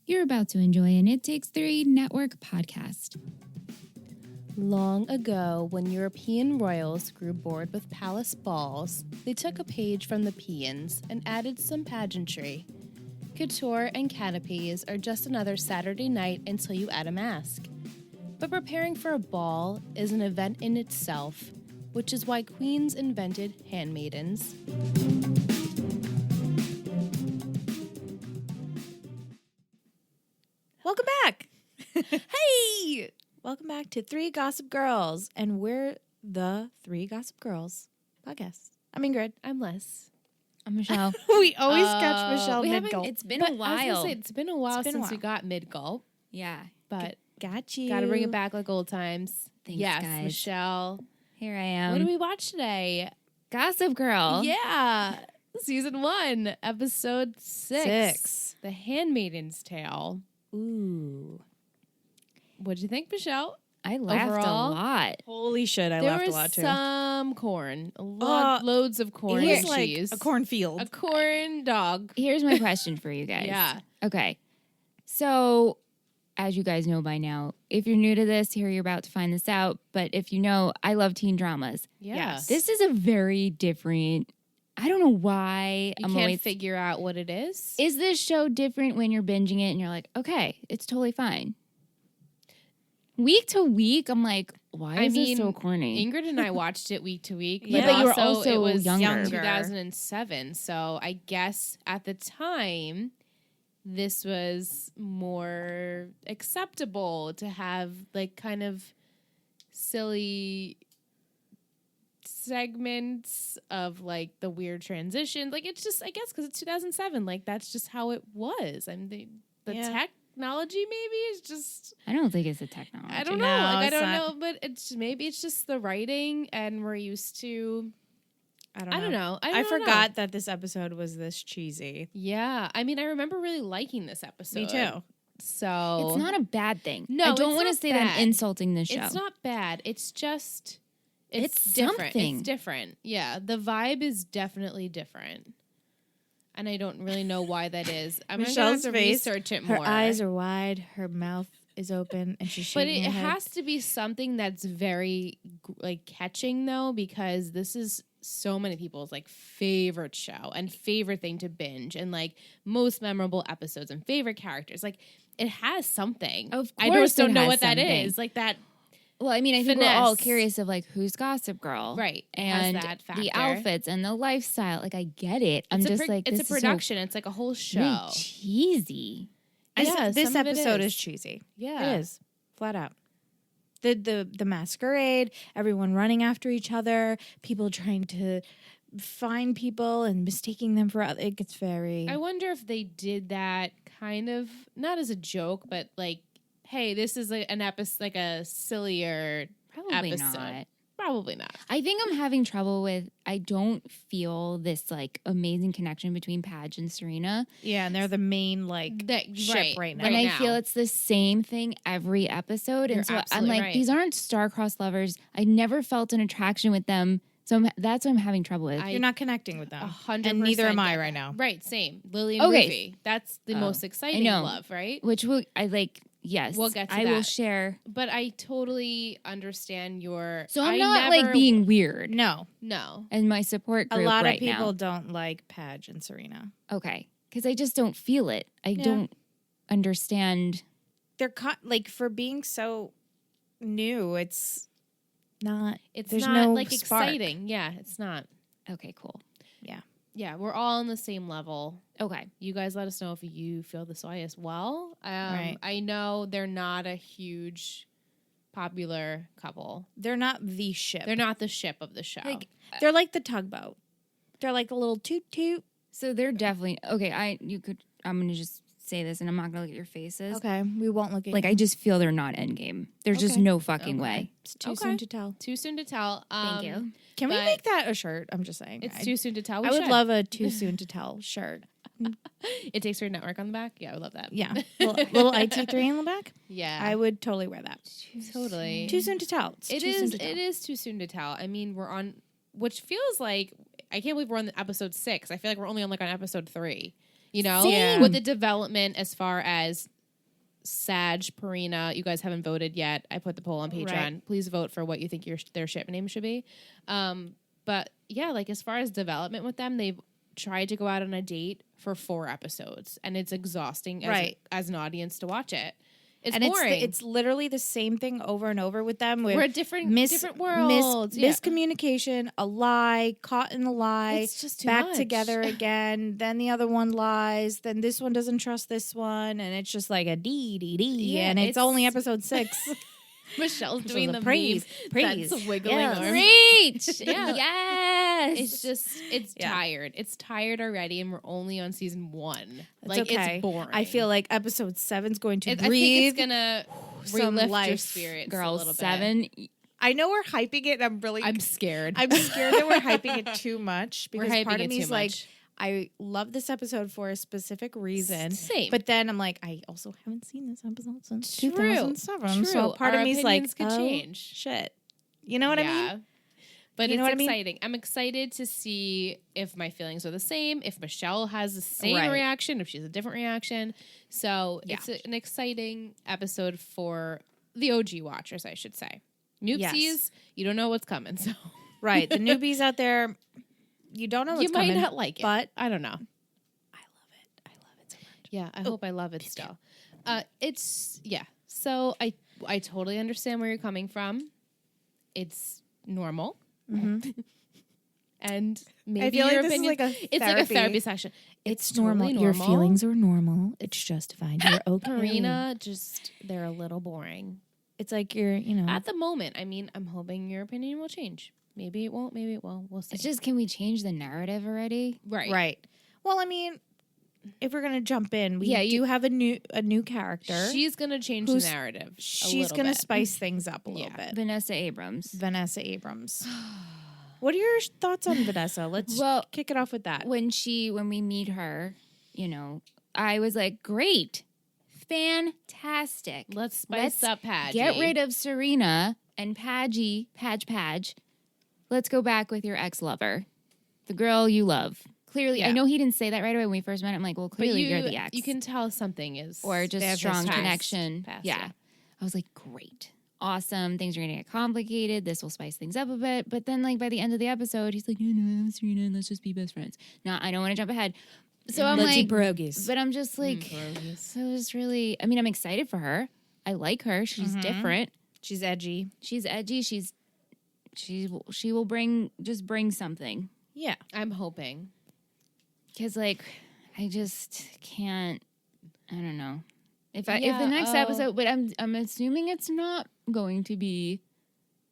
You're about to enjoy an It Takes Three Network podcast. Long ago, when European royals grew bored with palace balls, they took a page from the Peons and added some pageantry. Couture and canopies are just another Saturday night until you add a mask. But preparing for a ball is an event in itself, which is why queens invented handmaidens. Welcome back. Hey! Welcome back to Three Gossip Girls. And we're the Three Gossip Girls podcast. I'm Ingrid. I'm Les. I'm Michelle. We always catch Michelle we mid-gulp. It's been But a I was while. gonna say, it's been a while been a since while. we got mid-gulp, Yeah. but Got you. gotta bring it back like old times. Thanks, yes, guys. Michelle. Here I am. What did we watch today? Gossip Girl. Yeah. Season 1, episode 6. The Handmaiden'S Tale. Ooh. What'd you think, Michelle? I laughed Overall, a lot. Holy shit, I there laughed was a lot too. some corn. Loads of corn It and was like cheese. a cornfield. A corn dog. Here's my question for you guys. Yeah. Okay. So, as you guys know by now, if you're new to this, here you're about to find this out. But if you know, I love teen dramas. Yeah. Yes. This is a very different. I don't know why. You can't figure out what it is. Is this show different when you're binging it and you're like, okay, it's totally fine? Week to week, I'm like, why is this so corny? Ingrid and I watched it week to week. Yeah. But you were also, also it was younger. 2007. So I guess at the time, this was more acceptable to have like kind of silly segments of like the weird transition. Like it's just, I guess, because it's 2007. Like that's just how it was. I mean, the technology maybe is just. I don't think it's a technology. I don't know. No, Like, I it's don't not. know, but it's just the writing, and we're used to. I don't know. I forgot that this episode was this cheesy. Yeah, I mean, I remember really liking this episode. Me too. So It's not a bad thing. No, I don't it's want to not say that bad. I'm insulting this show. It's not bad. It's just It's different. something. It's different. Yeah, the vibe is definitely different, and I don't really know why that is. I'm gonna have Michelle's to face, research it Her more. eyes are wide, her mouth is open, and she's But shaking it her head. has to be something that's very like catching though, because this is so many people's like favorite show and favorite thing to binge and like most memorable episodes and favorite characters. Like it has something. Of I course just don't it know has what that something. is. Like that, Well, I mean, I think we're all Finesse. curious of like who's Gossip Girl, right? It has And that factor. the outfits and the lifestyle. Like I get it. I'm It's just like it's this a production. It's like a whole is so show. really cheesy. Yeah, This some of it episode is. is cheesy. Yeah, It is. Flat out. The masquerade, everyone running after each other, people trying to find people and mistaking them for other. It gets very. I wonder if they did that kind of not as a joke, but like, hey, this is an episode, like a sillier Probably episode. not. Probably not. I think I'm having trouble with. I don't feel this like amazing connection between Paige and Serena, Yeah, and they're the main like ship right now. and I now. feel it's the same thing every episode. You're And so I'm absolutely like, right. these aren't star-crossed lovers. I never felt an attraction with them, so that's what I'm having trouble with. You're not connecting with them, 100%. and neither am I get right that. now. Right, same. Lily and Okay. Ruby. That's the most exciting know. love, right? Which I like. Yes, We'll get to I will that. share. But I totally understand your. So I'm I not never- like being weird. No, No. And my support a group lot right of people now. don't like Paige and Serena. Okay, because I just don't feel it. I don't understand. They're like for being so new. It's not. It's There's not no like spark. exciting. Yeah, it's not. Okay, cool. Yeah, we're all on the same level. Okay, You guys let us know if you feel this way as well. Right. I know they're not a huge popular couple. They're not the ship. They're not the ship of the show. Like they're like the tugboat. They're like a little toot toot. so they're definitely okay. I'm gonna just say this, and I'm not gonna look at your faces. Okay, we won't look at Like I just feel they're not endgame. There's just Okay. no fucking way. It's too Okay. soon to tell. Too soon to tell. Thank you. Can we but- make that a shirt? I'm just saying. It's too soon to tell. I would love a too soon to tell shirt. It takes your network on the back. Yeah, I would love that. Yeah, little IT3 in the back. Yeah, I would totally wear that. totally. Too soon to tell. It's It too soon is. to tell. It is too soon to tell. I mean, we're on, which feels like I can't believe we're on episode 6. I feel like we're only on episode 3. You know, Same. with the development as far as Sag, Purina. You guys haven't voted yet. I put the poll on Patreon. Right. Please vote for what you think their ship name should be. But yeah, like as far as development with them, they've tried to go out on a date for 4 episodes, and it's exhausting as an audience to watch it. It's boring. It's literally the same thing over and over with them. We're different worlds. Miscommunication, a lie, caught in a lie. It's just too back much. together again. Then the other one lies. Then this one doesn't trust this one, and it's just like a D. Yeah, and it's only episode 6. Michelle's doing the praise, meme. That's wiggling yes. arm. Great. Yeah. Yes. It's tired. It's tired already, and we're only on season 1. It's boring. I feel like episode 7's going to breathe. I think it's gonna some relift your life. spirits Girl, a little 7. bit. I know we're hyping it. I'm scared. I'm scared that we're hyping it too much because We're hyping part of it me too is like, much. I love this episode for a specific reason. Same. But then I'm like, I also haven't seen this episode since True. 2007. So part Our of me is like, opinions could change. Shit. You know what I mean? But You know it's what I mean? exciting. I'm excited to see if my feelings are the same, if Michelle has the same Right. reaction, if she has a different reaction. So it's an exciting episode for the OG watchers, I should say. Noopsies, Yes. you don't know what's coming. So Right. The newbies out there, you don't know what's you might coming. not like it, but I don't know. I love it. I love it so much. Yeah, I hope I love it still. So I totally understand where you're coming from. It's normal. And maybe I feel like your this is opinion, like a it's like a therapy. therapy session. It's totally normal. Your feelings are normal. It's justified. You're okay. Karina, they're a little boring. It's like you're, At the moment, I mean, I'm hoping your opinion will change. Maybe it won't, maybe it will. We'll see. It's just, can we change the narrative already? right. Well, I mean, if we're gonna jump in, we do have a new character. She's going to change the narrative. She's gonna spice things up a little bit. Vanessa Abrams. Vanessa Abrams. What are your thoughts on Vanessa? Let's kick it off with that. When we meet her, I was like, great, fantastic. Let's spice up Padgy. Get rid of Serena and Padge. Let's go back with your ex-lover, the girl you love. Clearly, I know he didn't say that right away when we first met. I'm like, well, clearly you're the ex. You can tell something is... Or just a strong connection. Past, yeah. I was like, great. Awesome. Things are going to get complicated. This will spice things up a bit. But then, by the end of the episode, he's like, no, I'm Serena, and let's just be best friends. No, I don't want to jump ahead. So I'm let's like... eat pierogies. But I'm just like... so it's really... I mean, I'm excited for her. I like her. She's different. She's edgy. She's edgy. She will bring something. Yeah. I'm hoping. Because, I just can't... I don't know. If the next episode... But I'm assuming it's not going to be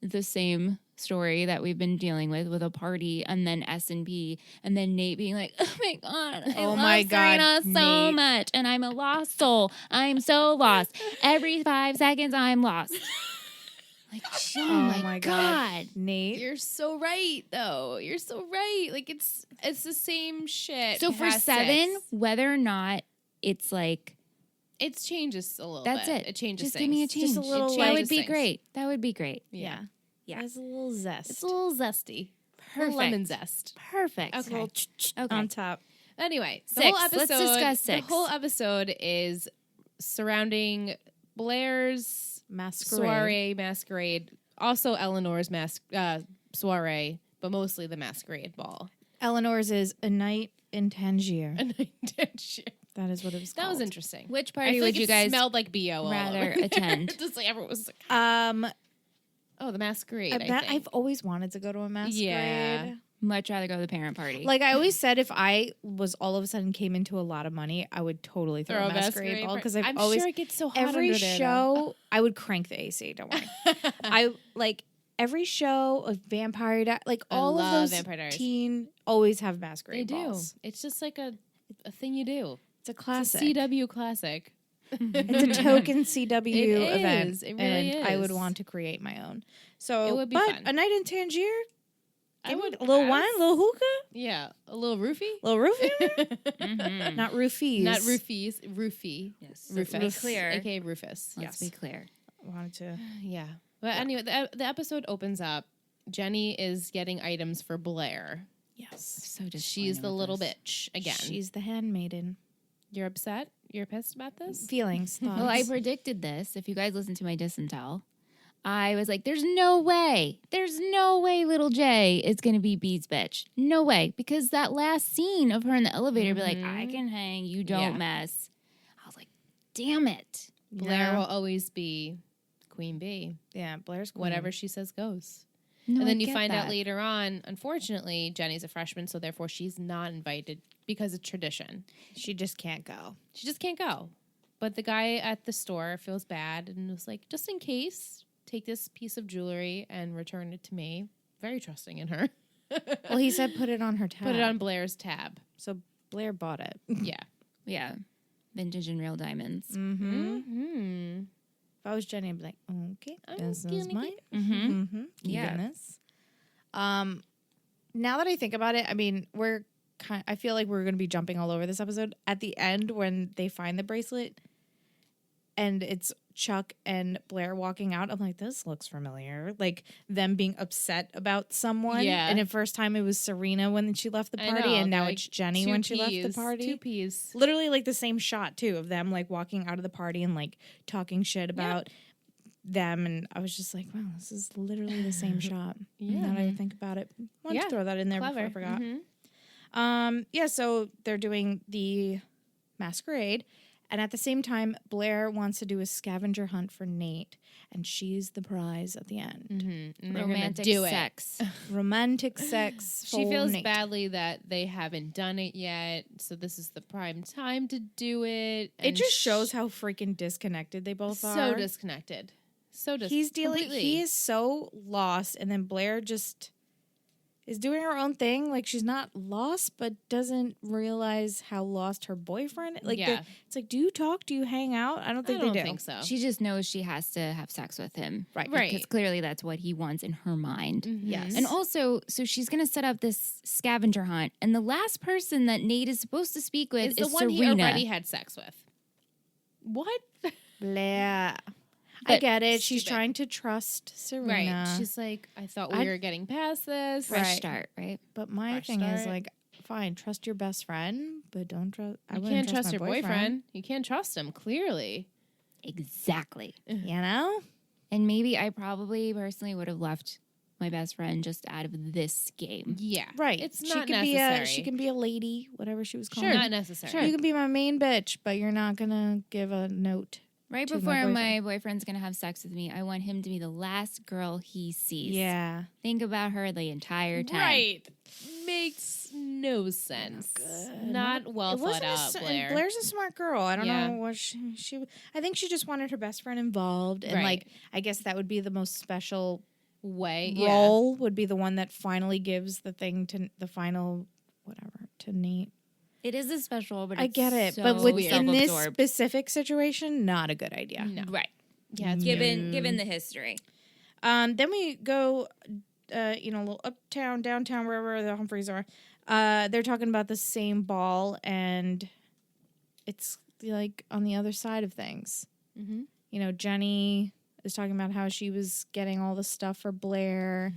the same story that we've been dealing with a party and then S&P and then Nate being like, oh my God, I love Serena so Nate. much and I'm a lost soul. I'm so lost. Every 5 seconds I'm lost. Oh my God. Nate. You're so right, though. You're so right. It's the same shit. So for 7, whether or not it's it changes a little that's bit. it. It changes Just things. give me a change. Just a little, that would changes be things. great. That would be great. Yeah. Yeah. There's a little zest. It's a little zesty. Perfect. Lemon zest. Perfect. Okay. On top. Anyway, the 6. whole episode. Let's discuss 6. The whole episode is surrounding Blair's masquerade. Also Eleanor's soiree, but mostly the masquerade ball. Eleanor's is A Night in Tangier. A night in Tangier. That is what it was called. That was interesting. Which I party feel would like you it guys smelled like BO all rather over. attend? Just everyone was like, Oh, the masquerade. I that think. I've always wanted to go to a masquerade. Yeah. Much rather go to the parent party. Like I always said, if I was all of a sudden came into a lot of money, I would totally throw a masquerade ball because I'm always sure it gets so hot every under there, show I would crank the AC. Don't worry. I like every show of Vampire all of love those Vampire Diaries. teen always have They masquerade do. balls. It's just like a thing you do. It's a It's classic. a CW classic. It's a token CW It event. is. It really and I would is. want to create my own. So It would be but fun. A Night in Tangier. I would a little wine, a little hookah, Yeah, a little roofie. a little roofie. Mhm. Not roofies. Not roofies. Roofie. Yes. Rufus. Let's be clear. AKA Rufus. Let's be clear. Wanted to. Yeah. But anyway, the episode opens up. Jenny is getting items for Blair. Yes. So disappointed She's the with little this. bitch again. She's the handmaiden. You're upset? You're pissed about this? Feelings, thoughts. Well, I predicted this. If you guys listen to my Diss and Tell, I was like, there's no way little J is going to be Bee's bitch. No way. Because that last scene of her in the elevator be like, I can hang, you don't mess. I was like, damn it. Blair will always be Queen Bee. Yeah, Blair's queen. Whatever she says goes. No, and then I you get find out that. later on, unfortunately, Jenny's a freshman, so therefore she's not invited because of tradition. She just can't go. She just can't go. But the guy at the store feels bad and was like, just in case, take this piece of jewelry and return it to me. Very trusting in her. Well, he said put it on her tab. Put it on Blair's tab. So Blair bought it. Yeah. Yeah. Vintage and real diamonds. Mm-hmm. If I was Jenny, I'd be like, okay, I'm this gonna is mine. get- Mm-hmm. Yeah. This. Now that I think about it, I mean, I feel like we're going to be jumping all over this episode. At the end, when they find the bracelet and it's Chuck and Blair walking out, I'm like, this looks familiar. Like them being upset about someone. Yeah. And at first time it was Serena when she left the I party, know, and now like, it's Jenny two when she left the peas, party. 2 peas. Literally like the same shot too of them like walking out of the party and like talking shit about them, and I was just like, wow, this is literally the same shot. Yeah. Now that I think about it, wanted to throw that in there before I forgot. Mhm. So they're doing the masquerade, and at the same time, Blair wants to do a scavenger hunt for Nate, and she's the prize at the end. Mm-hmm. And they're gonna Romantic do it. sex. Romantic sex. She for feels Nate. badly that they haven't done it yet, so this is the prime time to do it. It just shows how freaking disconnected they both so are. disconnected. He's dealing. completely. He is so lost, and then Blair just is doing her own thing. Like she's not lost, but doesn't realize how lost her boyfriend. Like Yeah. it's like, do you talk? Do you hang out? I don't think I don't they do. think so. She just knows she has to have sex with him. Right. Right. Because clearly that's what he wants in her mind. Mhm. Yes. And also, so she's going to set up this scavenger hunt. And the last person that Nate is supposed to speak with It's is the one Serena. he already had sex with. What? Blair. I But get it. She's stupid. trying to trust Serena. Right. She's like, I thought we were getting past this. Fresh Right. start, right? but my Fresh thing is start. like, fine, trust your best friend, but don't trust. I You wouldn't can't trust my your boyfriend. You can't trust him, clearly. Exactly. You know. And maybe I probably personally would have left my best friend just out of this game. Yeah. Right. It's she not could necessary. be she can be a lady, whatever she was called. Sure. Not necessary. You can be my main bitch, but you're not gonna give a note. Right To my before my boyfriend's going to have sex with me, I want him to be the last girl he sees. Yeah. Think about her the entire time. Right. Makes no sense. Not well It wasn't thought out, and Blair. Blair's a smart girl. I don't Yeah. know what she. I think she just wanted her best friend involved, and Right. like I guess that would be the most special Way. role. Would be the one that finally gives the thing to the final whatever to Nate. It is a special, but I it's get it, so but with in this self-absorbed. specific situation, not a good idea. No. Right. Yeah. It's Given the history. Then we go, a little uptown, downtown, wherever the Humphreys are. They're talking about the same ball, and it's like on the other side of things. Mm-hmm. You know, Jenny is talking about how she was getting all the stuff for Blair.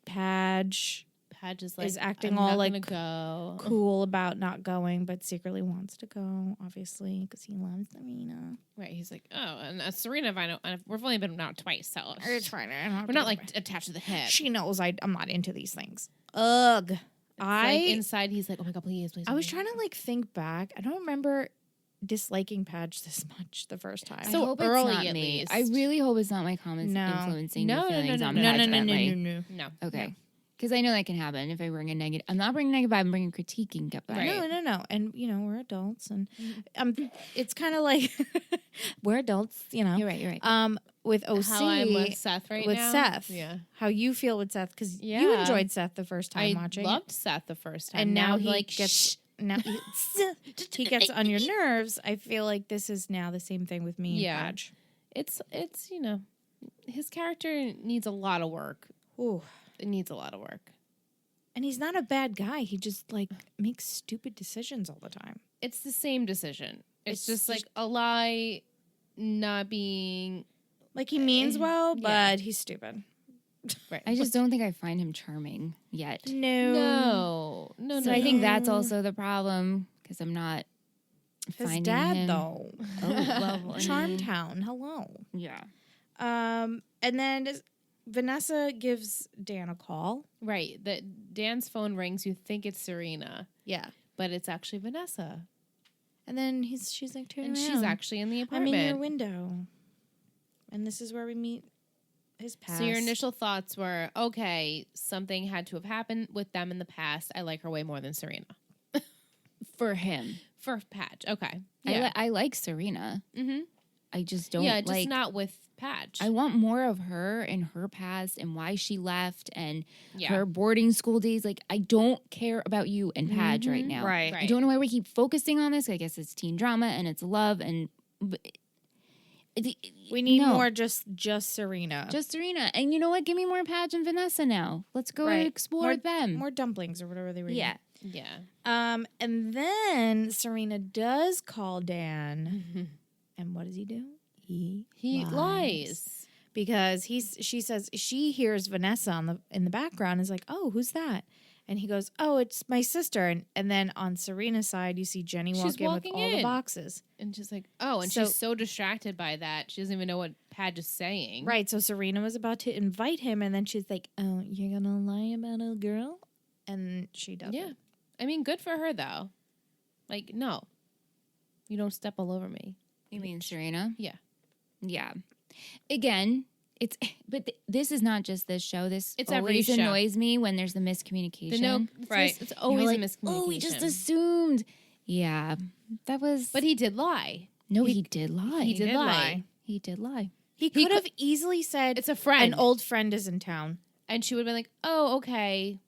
Padge Padge is like, is acting I'm all not like gonna go. cool about not going, but secretly wants to go, obviously, because he loves Serena. Right. He's like, oh, and Serena, if I know, we've only been out twice, so It's fine. I don't have we're to not go like back. attached to the hip. She knows I'm not into these things. Ugh. Like, inside, he's like, oh my god, please. I was trying to like think back. I don't remember disliking Padge this much the first time. I So hope early, it's not at me. least. I really hope it's not my comments No. influencing No, your no, no, feelings no, on no, Padge no, Bentley. No. Okay. Because I know that can happen if I bring a negative. I'm not bringing negative. I'm bringing critiquing. Right. No. And we're adults, and it's kind of like we're adults. You're right. You're right. With OC, How I'm with Seth right with now. Seth. Yeah. How you feel with Seth? Because you Yeah. enjoyed Seth the first time I watching, loved Seth the first time. and now he like, gets now he gets on your nerves. I feel like this is now the same thing with me and Yeah. Padge. it's his character needs a lot of work. Ooh. It needs a lot of work. And he's not a bad guy. He just like makes stupid decisions all the time. It's the same decision. It's It's just just- like a lie, not being Like he means well, but yeah. he's stupid. right. I just don't think I find him charming yet. No. no. So I think that's also the problem because I'm not His finding dad, him. though. Oh, well, I mean, Charmtown. Hello. Yeah. And then Vanessa gives Dan a call. Right. Dan's phone rings. You think it's Serena, Yeah. but it's actually Vanessa. And then she's like, turn And around. she's actually in the I'm apartment. in your window. And this is where we meet his past. So your initial thoughts were, okay, something had to have happened with them in the past. I like her way more than Serena. For him. For Patch. Okay. Yeah. I like Serena. Mm-hmm. I just don't Yeah, just like... not with Patch. I want more of her and her past and why she left and Yeah. her boarding school days. Like, I don't care about you and Padge right now. Right. I don't know why we keep focusing on this. I guess it's teen drama and it's love and... We need more just Serena. Just Serena. And you know what? Give me more Padge and Vanessa now. Let's go and explore them. More dumplings or whatever they were. Yeah. Yeah. And then Serena does call Dan. Mm-hmm. And what does he do? He lies. Because she says she hears Vanessa in the background, is like, oh, who's that? And he goes, oh, it's my sister. And then on Serena's side, you see Jenny walk in with all the boxes. And she's like, oh, and she's so distracted by that. She doesn't even know what Padge is saying. Right. So Serena was about to invite him. And then she's like, oh, you're going to lie about a girl? And she doesn't. Yeah. I mean, good for her, though. Like, no. You don't step all over me. You mean Serena? Yeah. Yeah. Again, this is not just this show. It's always every show. Annoys me when there's the miscommunication. It's always like, a miscommunication. Oh, we just assumed. Yeah, that was. But he did lie. No, he did lie. He did lie. He did lie. He could have easily said, it's a friend. An old friend is in town. And she would have been like, oh, okay.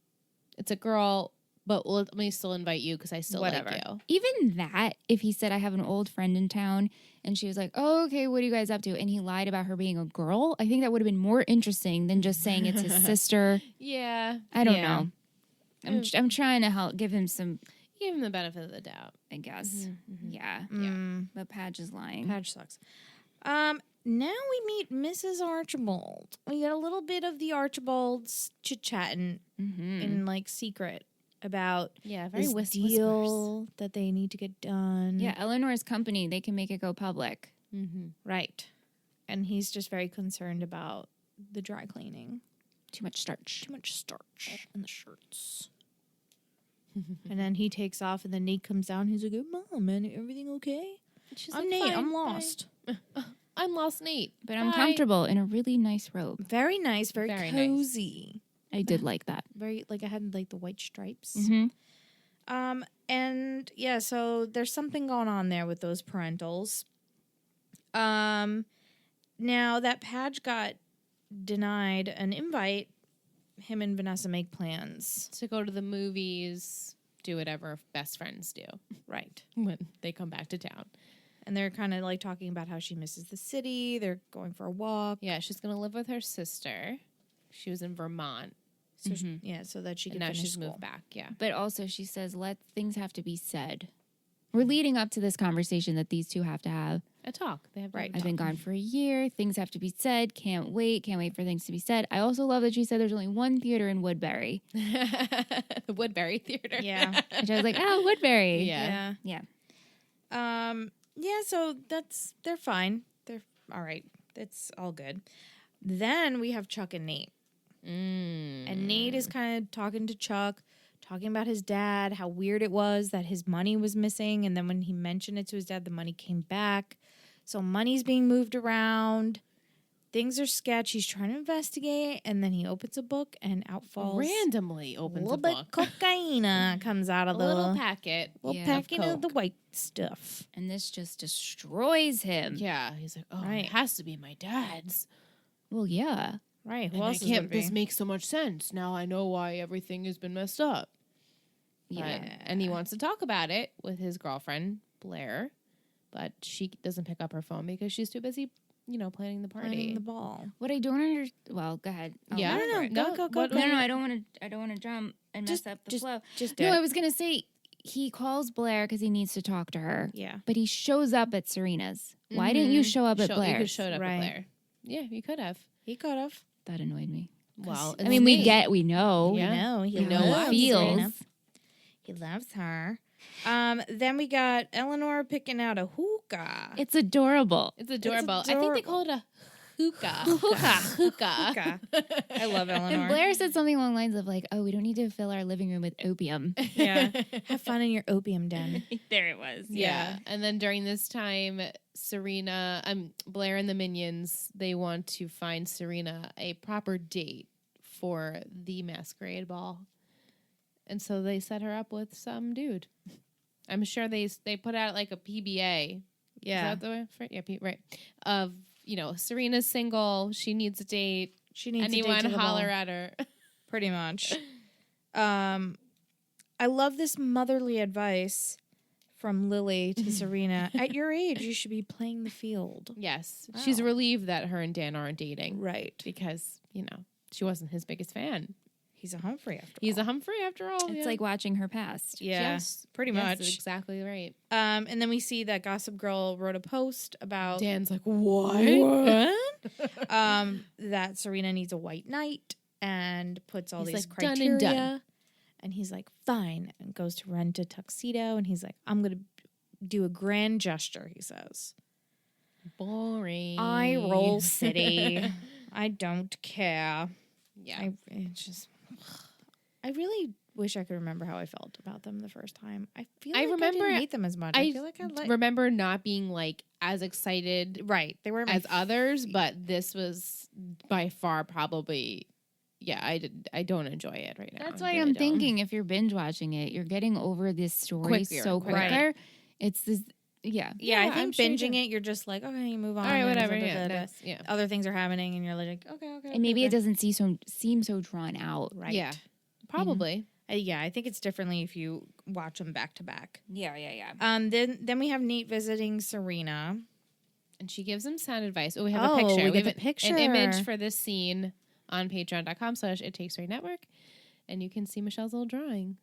It's a girl, but let me still invite you because I still like you. Even that, if he said, I have an old friend in town, and she was like, oh, okay, what are you guys up to? And he lied about her being a girl, I think that would have been more interesting than just saying it's his sister. Yeah. I don't know. I'm trying to give him the benefit of the doubt, I guess. Mm-hmm. Yeah. But Padge is lying. Padge sucks. Now we meet Mrs. Archibald. We get a little bit of the Archibalds chit-chatting in, like, secret about very this deal that they need to get done. Yeah, Eleanor's company, they can make it go public. Mm-hmm. Right. And he's just very concerned about the dry cleaning. Too much starch. Too much starch in the shirts. And then he takes off, and then Nate comes down. He's like, Mom, man, everything okay? I'm Nate. I'm lost. I'm lost, Nate. But I'm comfortable in a really nice robe. Very nice. Very cozy. Nice. I did like that. Very, like, I had, like, the white stripes. Mm-hmm. And, yeah, so there's something going on there with those parentals. Now that Padge got denied an invite, him and Vanessa make plans. To go to the movies, do whatever best friends do. Right. When they come back to town. And they're kind of, like, talking about how she misses the city. They're going for a walk. Yeah, she's going to live with her sister. She was in Vermont. So so that she can finish she's school. moved back. Yeah. But also she says, things have to be said. We're leading up to this conversation that these two have to have. A talk. They have I've been gone for a year. Things have to be said. Can't wait for things to be said. I also love that she said there's only one theater in Woodbury. The Woodbury Theater. Yeah. Which I was like, oh, Woodbury. Yeah. Yeah, so they're fine. They're all right. It's all good. Then we have Chuck and Nate. And Nate is kind of talking to Chuck, talking about his dad, how weird it was that his money was missing. And then when he mentioned it to his dad, the money came back. So money's being moved around. Things are sketch. He's trying to investigate. And then he opens a book and out falls. Randomly opens a book. A little bit cocaine comes out of the little packet. Little packet of the white stuff. And this just destroys him. Yeah. He's like, oh, Right. It has to be my dad's. Well, yeah. Right. Who And else I is can't, this makes so much sense. Now I know why everything has been messed up. Yeah. And he wants to talk about it with his girlfriend, Blair. But she doesn't pick up her phone because she's too busy, planning the party. Playing the ball. What I don't understand. Well, go ahead. Yeah. No, go. No, I don't want to. I don't want to jump and mess up the flow. Just do No, it. I was gonna say he calls Blair because he needs to talk to her. Yeah. But he shows up at Serena's. Why didn't you show up at You Blair's? could have showed up Right. at Blair. Yeah, you could have. He could have. That annoyed me. Well, I mean, we know. Yeah. No, he We know loves feels. Serena. He loves her. Then we got Eleanor picking out a hookah. It's adorable. It's adorable. I think they call it a hookah. I love Eleanor. And Blair said something along the lines of like, "Oh, we don't need to fill our living room with opium." Yeah. Have fun in your opium den. There it was. Yeah. And then during this time, Blair and the minions, they want to find Serena a proper date for the masquerade ball. And so they set her up with some dude. I'm sure they put out like a PBA. Yeah. Is that the way? Right. Of, Serena's single. She needs a date. She needs anyone a date to the holler ball. at her. Pretty much. I love this motherly advice from Lily to Serena. At your age, you should be playing the field. Yes. Wow. She's relieved that her and Dan aren't dating. Right. Because, she wasn't his biggest fan. He's a Humphrey after all. He's a Humphrey after all. It's like watching her past. Yeah. Yes. Pretty Yes, much. that's exactly right. And then we see that Gossip Girl wrote a post about Dan's like, what? that Serena needs a white knight and puts all He's these like, done criteria. and done. And he's like, fine. And goes to rent a tuxedo. And he's like, I'm going to do a grand gesture, he says. Boring. I roll city. I don't care. Yeah. I really wish I could remember how I felt about them the first time. I feel I like remember- I didn't hate them as much. I feel like I remember not being like as excited right. They were as others, but this was by far probably I don't enjoy it right now. That's I why really I'm don't. thinking if you're binge watching it, you're getting over this story so quicker. Right. It's this, Yeah, I Yeah, think I'm sure you binging do. it, you're just like, okay, you move on. All right, and whatever. da, da, Yeah, da, da. nice, yeah. Other things are happening, and you're like, okay. and maybe it doesn't seem so drawn out. Right. Yeah, probably. Yeah, I think it's differently if you watch them back to back. Yeah. Then we have Nate visiting Serena. And she gives him sound advice. Oh, we have a picture. We get have the picture. An image for this scene on patreon.com/It Takes Three Network. And you can see Michelle's little drawing.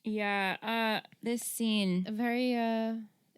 Yeah. This scene, A very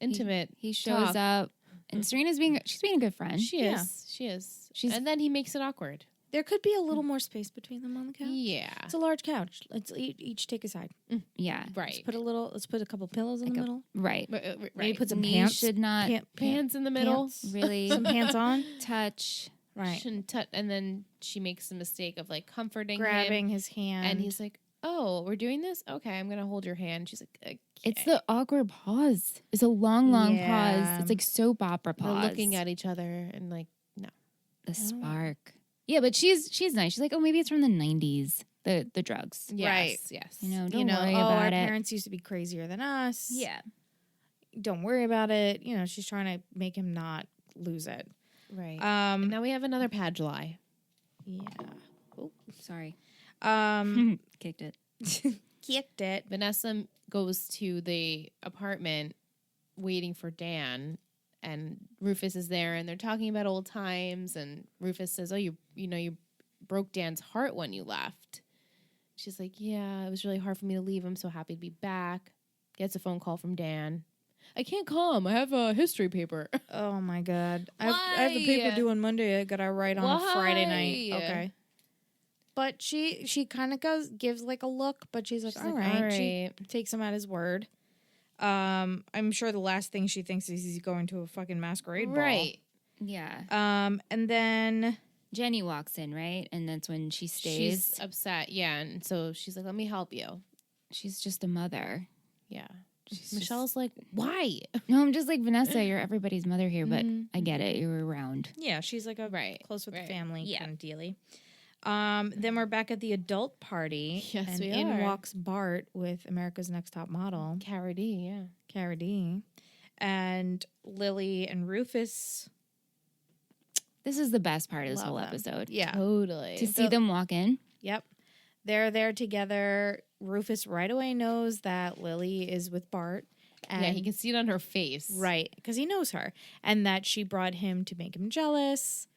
intimate. he shows talk. up, and Serena's being a good friend. She Yeah. is. She's- And then he makes it awkward. There could be a little more space between them on the couch. Yeah. It's a large couch. Let's each take a side. Yeah. Right. Let's put a couple pillows in the middle. Right. Maybe put some We pants. should not Pants in the middle. Pants. really Some pants on. touch. Right. Shouldn't touch. And then she makes the mistake of like comforting Grabbing him. his hand. And he's like, "Oh, we're doing this? Okay, I'm going to hold your hand." She's like, okay. It's the awkward pause. It's a long Yeah. pause. It's like soap opera They're pause. looking at each other and like, no. the spark. Yeah, but she's nice. She's like, oh, maybe it's from the 90s. The drugs. Yes, Right. yes. Don't worry our about it. parents used to be crazier than us. Yeah. Don't worry about it. She's trying to make him not lose it. Right. And Um, now we have another Padge lie. yeah. Sorry. Kicked Kicked it. it. Vanessa goes to the apartment waiting for Dan, and Rufus is there, and they're talking about old times. And Rufus says, "Oh, you broke Dan's heart when you left." She's like, "Yeah, it was really hard for me to leave. I'm so happy to be back." Gets a phone call from Dan. "I can't come. I have a history paper." Oh my god. I have the paper due on Monday. I gotta write on a Friday night. Why? Okay. But she kind of gives like a look, but she's like, all like, right. all She right. takes him at his word. I'm sure the last thing she thinks is he's going to a fucking masquerade ball. Right. Yeah. And then Jenny walks in, right? And that's when she stays. She's upset. Yeah, and so she's like, "Let me help you." She's just a mother. Yeah. Michelle's like, "Why?" No, I'm just like, Vanessa, you're everybody's mother here, but I get it. You're around. yeah, she's like a Right, close with right. the family Yeah. kind of dealy. Then we're back at the adult party. Yes, and we in are. walks Bart with America's Next Top Model, Cara D, yeah. Cara D. And Lily and Rufus. This is the best part of this Love whole them. episode. Yeah. Totally. To see them walk in. Yep. They're there together. Rufus right away knows that Lily is with Bart. And Yeah, he can see it on her face. Right, because he knows her. And that she brought him to make him jealous.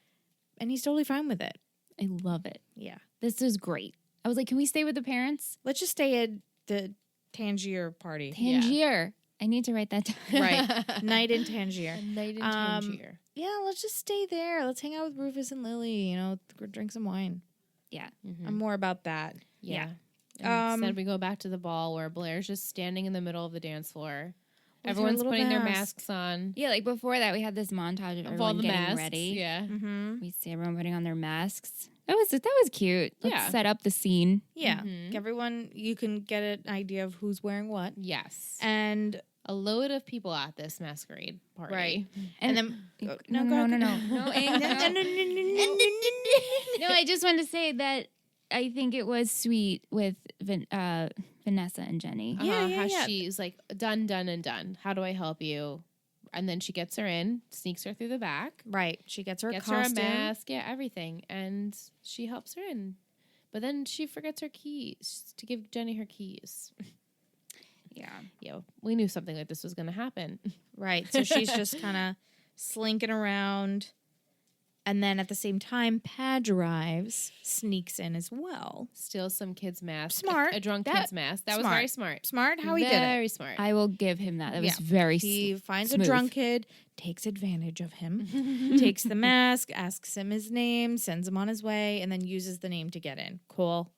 And he's totally fine with it. I love it. Yeah. This is great. I was like, can we stay with the parents? Let's just stay at the Tangier party. Tangier. I need to write that down. Right. Night in Tangier. Night in Um, Tangier. Yeah, let's just stay there. Let's hang out with Rufus and Lily, drink some wine. Yeah. I'm more about that. Yeah. Instead, we go back to the ball where Blair's just standing in the middle of the dance floor. With Everyone's her little putting their mask. masks on. Yeah, like before that, we had this montage of Of all everyone the getting masks. ready. Yeah. Mm-hmm. We see everyone putting on their masks. That was cute. Let's Yeah. set up the scene. Yeah. Mhm. Everyone, you can get an idea of who's wearing what. Yes. And A load of people at this masquerade party. Right. And then no, no, no, go- no, no, no, no, Ang, no, no. no, no. No, I just wanted to say that I think it was sweet with Vanessa and Jenny. Yeah, How yeah. she's like, done, and done. How do I help you? And then she gets her in, sneaks her through the back, Right. She gets her gets costume. her a mask, yeah, everything. And she helps her in. But then she forgets her keys to give Jenny her keys. Yeah. Yeah, we knew something like this was going to happen. Right. So she's just kind of slinking around. And then at the same time, Padge arrives, sneaks in as well. Steals some kid's mask. Smart. A drunk That- kid's mask. That was smart. very smart. Smart how he did it. Very smart. I will give him that. That was Yeah. very He finds smooth. a drunk kid, takes advantage of him, takes the mask, asks him his name, sends him on his way, and then uses the name to get in. Cool.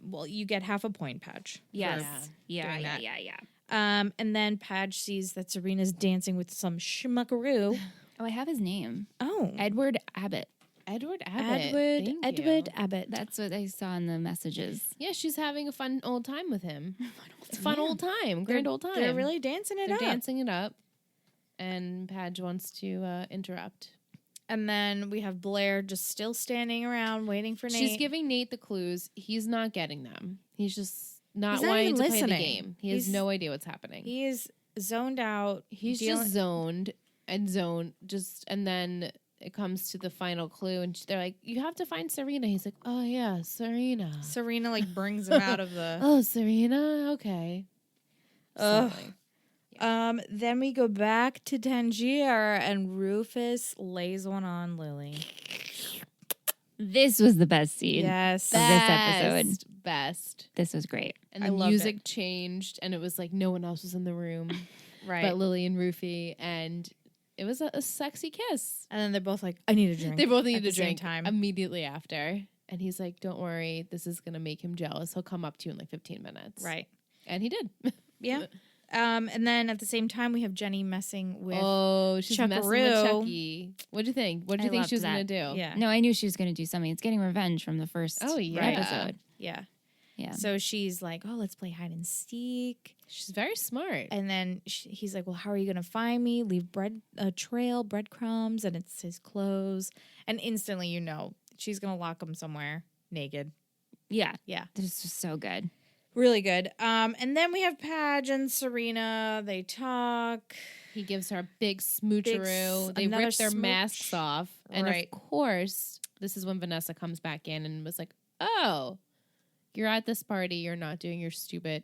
Well, you get half a point, Padge. Yes. for Yeah, doing yeah, that. yeah, yeah. And then Padge sees that Serena's dancing with some schmuckaroo. Oh, I have his name. Oh. Edward Abbott. Edward Abbott. Edward Thank you. Abbott. That's what I saw in the messages. Yeah, she's having a fun old time with him. Fun old time. They're- Grand old time. They're really dancing it They're up. dancing it up. And Padge wants to interrupt. And then we have Blair just still standing around waiting for Nate. She's giving Nate the clues. He's not getting them. He's just not He's not wanting even to play the listening. game. He has He's- no idea what's happening. He is zoned out. He's dealing- just zoned and then it comes to the final clue and they're like, you have to find Serena. He's like, oh yeah, Serena. Serena like brings him out of the. Oh, Serena? Okay. Ugh. Silly. Then we go back to Tangier and Rufus lays one on Lily. This was the best scene Yes. of this episode. Best. This was great. And I the loved music changed and it was like no one else was in the room Right. but Lily and Rufy, and it was a sexy kiss. And then they're both like, I need a drink. They both at needed the a same drink time. immediately after. And he's like, don't worry, this is going to make him jealous. He'll come up to you in like 15 minutes. Right. And he did. Yeah. And then at the same time, we have Jenny messing with. Oh, she's messing with Chuckaroo. Chucky. What'd you think? What did you I think loved she was going to that. do? Yeah. No, I knew she was going to do something. It's getting revenge from the first Oh, yeah. episode. Yeah. Yeah. So she's like, oh, let's play hide and seek. She's very smart. And then he's like, well, how are you going to find me? Leave breadcrumbs, and it's his clothes. And instantly, you know, she's going to lock him somewhere naked. Yeah. Yeah. This was so good. Really good. And then we have Padge and Serena. They talk. He gives her a big smoocheroo. They another rip their smooch. masks off. And Right. of course, this is when Vanessa comes back in and was like, oh, you're at this party. You're not doing your stupid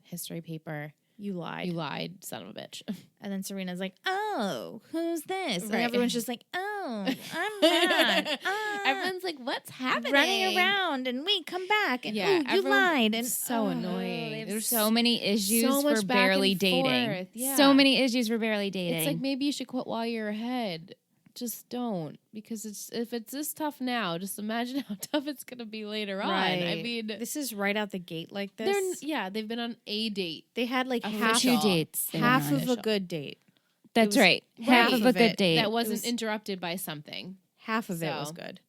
history paper. You lied. You lied, son of a bitch. And then Serena's like, oh, who's this? And Right. everyone's just like, oh, I'm not. Everyone's like, what's happening? running around and wait, come back. And, Yeah, oh, you everyone- lied. And so annoying. They have There's so many issues so much for back barely and dating. forth. Yeah. So many issues for barely dating. It's like maybe you should quit while you're ahead. Just don't, because if it's this tough now, just imagine how tough it's gonna be later on. I Right. mean, this is right out the gate like this. they've been on a date. They had like half, two dates. they went half on. of a good date. That's was- right. Half right. of a good it. date. That wasn't was- interrupted by something. Half of it was So. good.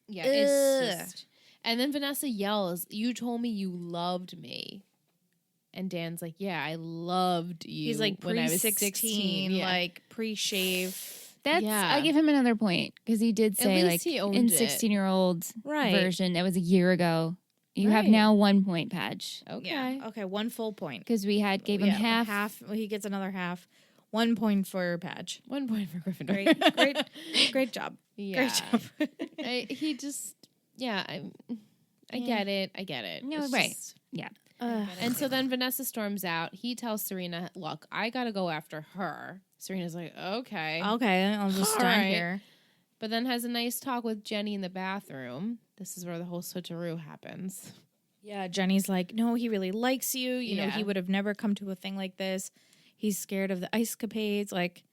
Yeah, Ugh. it's just. And then Vanessa yells, "You told me you loved me," and Dan's like, "Yeah, I loved you." He's like when I was pre-16, yeah. like pre-shave. That's Yeah. I give him another point because he did say least like he owned in it. 16-year-old Right. version that was a year ago. You have Right. now 1 point, Padge, Okay. Yeah. Okay, 1 full point. because we had gave him Yeah, half. Well, he gets another half. 1 point for Padge. 1 point for Gryffindor. Great job. Yeah. Great job. He just, I get it. I get it. No, It's right. just- Yeah. And so then Vanessa storms out. He tells Serena, look, I got to go after her. Serena's like, okay. Okay, I'll just All stand right. here. But then has a nice talk with Jenny in the bathroom. This is where the whole switcheroo happens. Yeah, Jenny's like, no, he really likes you. You know, Yeah. he would have never come to a thing like this. He's scared of the ice capades, like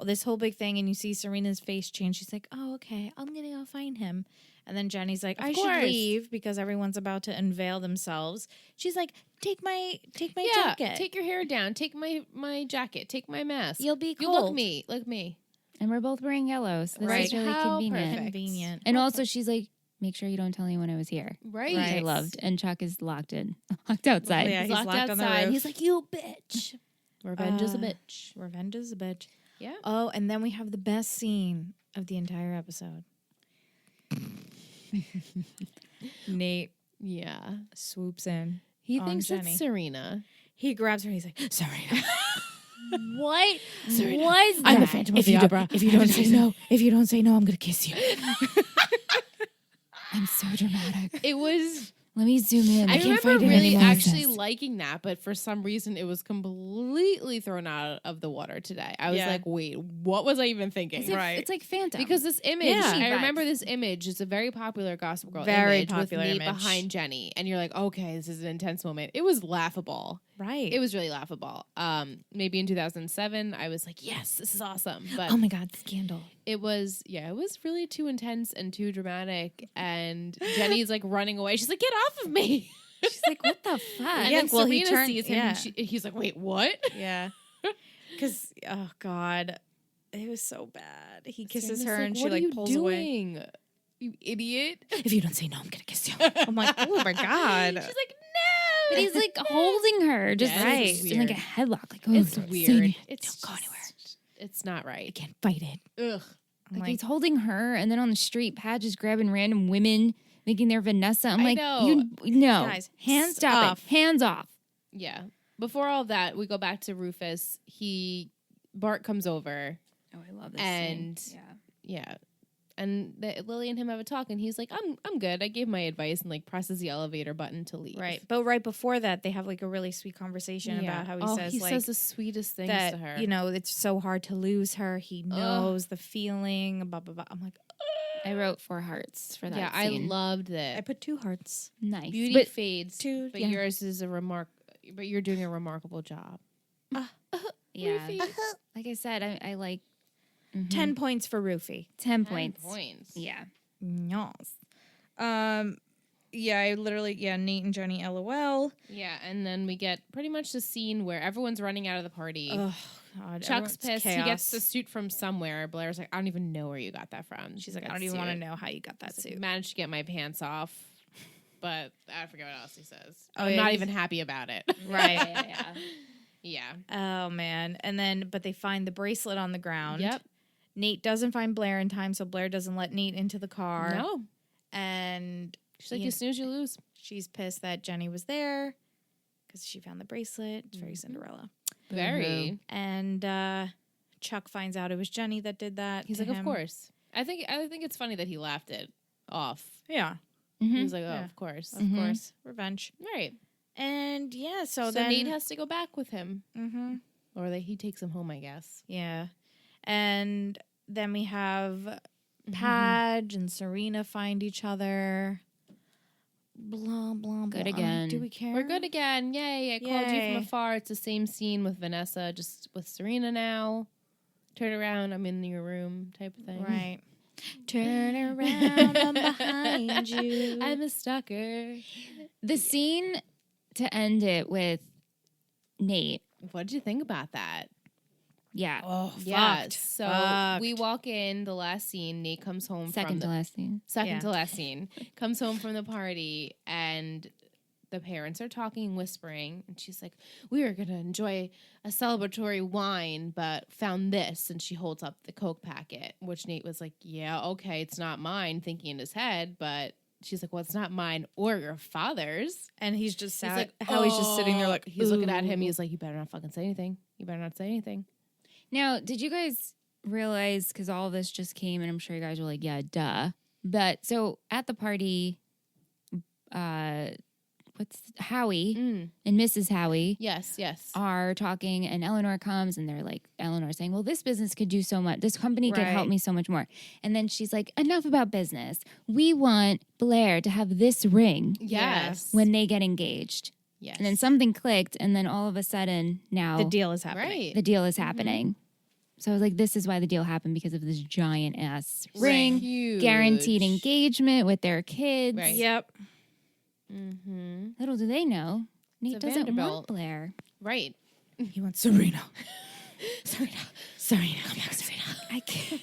this whole big thing. And you see Serena's face change. She's like, oh, okay, I'm going to go find him. And then Jenny's like, Of I course. should leave because everyone's about to unveil themselves. She's like, take my jacket. Take your hair down. Take my jacket. Take my mask. You'll be You cold. look me. And we're both wearing yellow, so this Right. is really How convenient. perfect. Convenient. And also, she's like, make sure you don't tell anyone I was here. Right. Which I loved. And Chuck is locked outside. Yeah, He's he's locked locked on the outside. roof. He's like, you bitch. Revenge is a bitch. Revenge is a bitch. Yeah. Oh, and then we have the best scene of the entire episode. Nate Yeah. swoops in. He on thinks Jenny. it's Serena. He grabs her. He's like, Serena. What Serena, was that? I'm the Phantom of the Opera. If you don't say no, I'm gonna kiss you. I'm so dramatic. It was. Let me zoom in. I can't remember find it really anymore. actually liking that, but for some reason it was completely thrown out of the water today. I was Yeah. like, wait, what was I even thinking? It's like Phantom. Because this image, Yeah. I Vibes. remember this image. It's a very popular Gossip Girl Very image popular with Nate image. behind Jenny, and you're like, okay, this is an intense moment. It was laughable. Right. It was really laughable. Maybe in 2007, I was like, yes, this is awesome. But oh my God, scandal. it was really too intense and too dramatic. And Jenny's like running away. She's like, get off of me. she's like, what the fuck? And Yeah, then well, he Serena turned- sees him. yeah. And he's like, wait, what? Yeah. Because, oh God, it was so bad. He kisses Serena's her and she what are you pulls away. doing? You idiot. If you don't say no, I'm going to kiss you. I'm like, oh my God. She's like, no. But he's like holding her, just Yeah, it's in like a weird. headlock. Like, oh, It's say weird. no. It's Don't go anywhere. It's not I right. can't fight it. Ugh. I'm Like, he's holding her, and then on the street, Pat just grabbing random women, making their Vanessa. I'm I like, know. you no, Guys, hands stop. off, hands off. Yeah. Before all that, we go back to Rufus. Bart comes over. Oh, I love this. And yeah. And Lily and him have a talk, and he's like, I'm good. I gave my advice, and like presses the elevator button to leave. Right. But right before that, they have like a really sweet conversation about how he says the sweetest things that, to her. you know, it's so hard to lose her. He knows the feeling, blah, blah, blah. I'm like, I wrote 4 hearts for that. yeah, I scene. loved I it. put 2 hearts. nice. Beauty But fades, Dude, but yeah. yours is but you're doing a remarkable job. yeah, Rufy. like I said, I like 10 points for Rufy. 10 10 points. points. Yeah, Yes. Yeah, I literally, Nate and Jenny, LOL. Yeah, and then we get pretty much the scene where everyone's running out of the party. Oh, God. Chuck's everyone's pissed. chaos. He gets the suit from somewhere. Blair's like, I don't even know where you got that from. She's like, I That don't even want to suit. know how you got that He's like, suit. managed to get my pants off, but I forget what else he says. Oh, I'm yeah, not he's- even happy about it. Right. Yeah. Oh, man. And then, but they find the bracelet on the ground. Yep. Nate doesn't find Blair in time, so Blair doesn't let Nate into the car. No. And She's like, Yeah. as soon as you lose. she's pissed that Jenny was there because she found the bracelet. It's very Cinderella. Very. And Chuck finds out it was Jenny that did that. He's to like, of him. course. I think it's funny that he laughed it off. Yeah, He was like, oh, Yeah. of course. of course. Revenge. Right. And yeah, so So then Nate has to go back with him. Mhm. Or he takes him home, I guess. Yeah. And then we have Padge and Serena find each other. Blah, blah, blah. Good again. Do we care? We're good again. Yay. I called you Yay. from afar. It's the same scene with Vanessa, just with Serena now. Turn around, I'm in your room type of thing. Right. Turn around, I'm behind you. I'm a stalker. the scene to end it with Nate. What did you think about that? Yeah, Oh, Yeah. fucked. So Fucked. we walk in, the last scene, Nate comes home second from to the last scene. second Yeah. to last scene, comes home from the party, and the parents are talking, whispering, and she's like, we were going to enjoy a celebratory wine, but found this, and she holds up the Coke packet, which Nate was like, yeah, okay, it's not mine, thinking in his head, but she's like, well, it's not mine or your father's. And he's just He's sad. like, How he's just sitting there like, he's looking at him, "Ooh." he's like, you better not fucking say anything. You better not say anything. Now, did you guys realize, because all of this just came, and I'm sure you guys were like, yeah, duh. But so at the party, Howie and Mrs. Howie Yes. are talking, and Eleanor comes, and they're like, Eleanor saying, well, this business could do so much. This company could help Right. me so much more. And then she's like, enough about business. We want Blair to have this ring Yes. when they get engaged. Yes. And then something clicked, and then all of a sudden now The deal is happening. Right. the deal is happening. So I was like, this is why the deal happened, because of this giant ass ring, Huge. guaranteed engagement with their kids. Right. Yep. Mm-hmm. Little do they know, Nate a doesn't want Vanderbilt. Blair. Right. He wants Serena. Serena. Come back, Serena. I can't.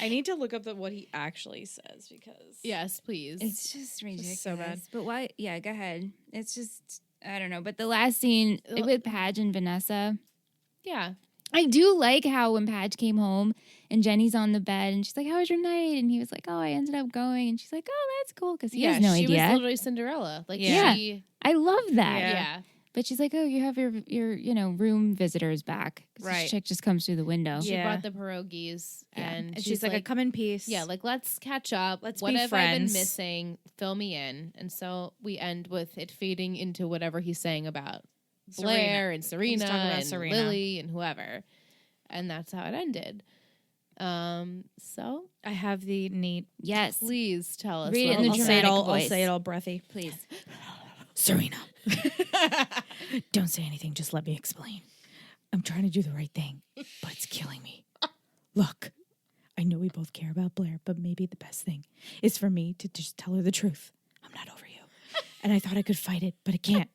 I need to look up what he actually says because Yes, please. It's just ridiculous. so bad. But why? Yeah, go ahead. It's just, I don't know. But the last scene with Padge and Vanessa, yeah. I do like how when Padge came home and Jenny's on the bed and she's like, "How was your night?" And he was like, "Oh, I ended up going." And she's like, "Oh, that's cool," because he has no she idea. was literally Cinderella. Like, Yeah. she, I love that. yeah. But she's like, "Oh, you have your room visitors back." 'Cause Right. This chick just comes through the window. She Yeah. brought the pierogies, Yeah. and she's like, "I come in peace." yeah, like, let's catch up. Let's what be have I been friends. missing? Fill me in. And so we end with it fading into whatever he's saying about Blair and Serena talking about and Serena. Lily and whoever. And that's how it ended. So I have the Nate. Yes, please tell us. Read it what in the I'll was say it dramatic all. I'll voice. say it all breathy. please. Serena, don't say anything. Just let me explain. I'm trying to do the right thing, but it's killing me. Look, I know we both care about Blair, but maybe the best thing is for me to just tell her the truth. I'm not over you. And I thought I could fight it, but I can't.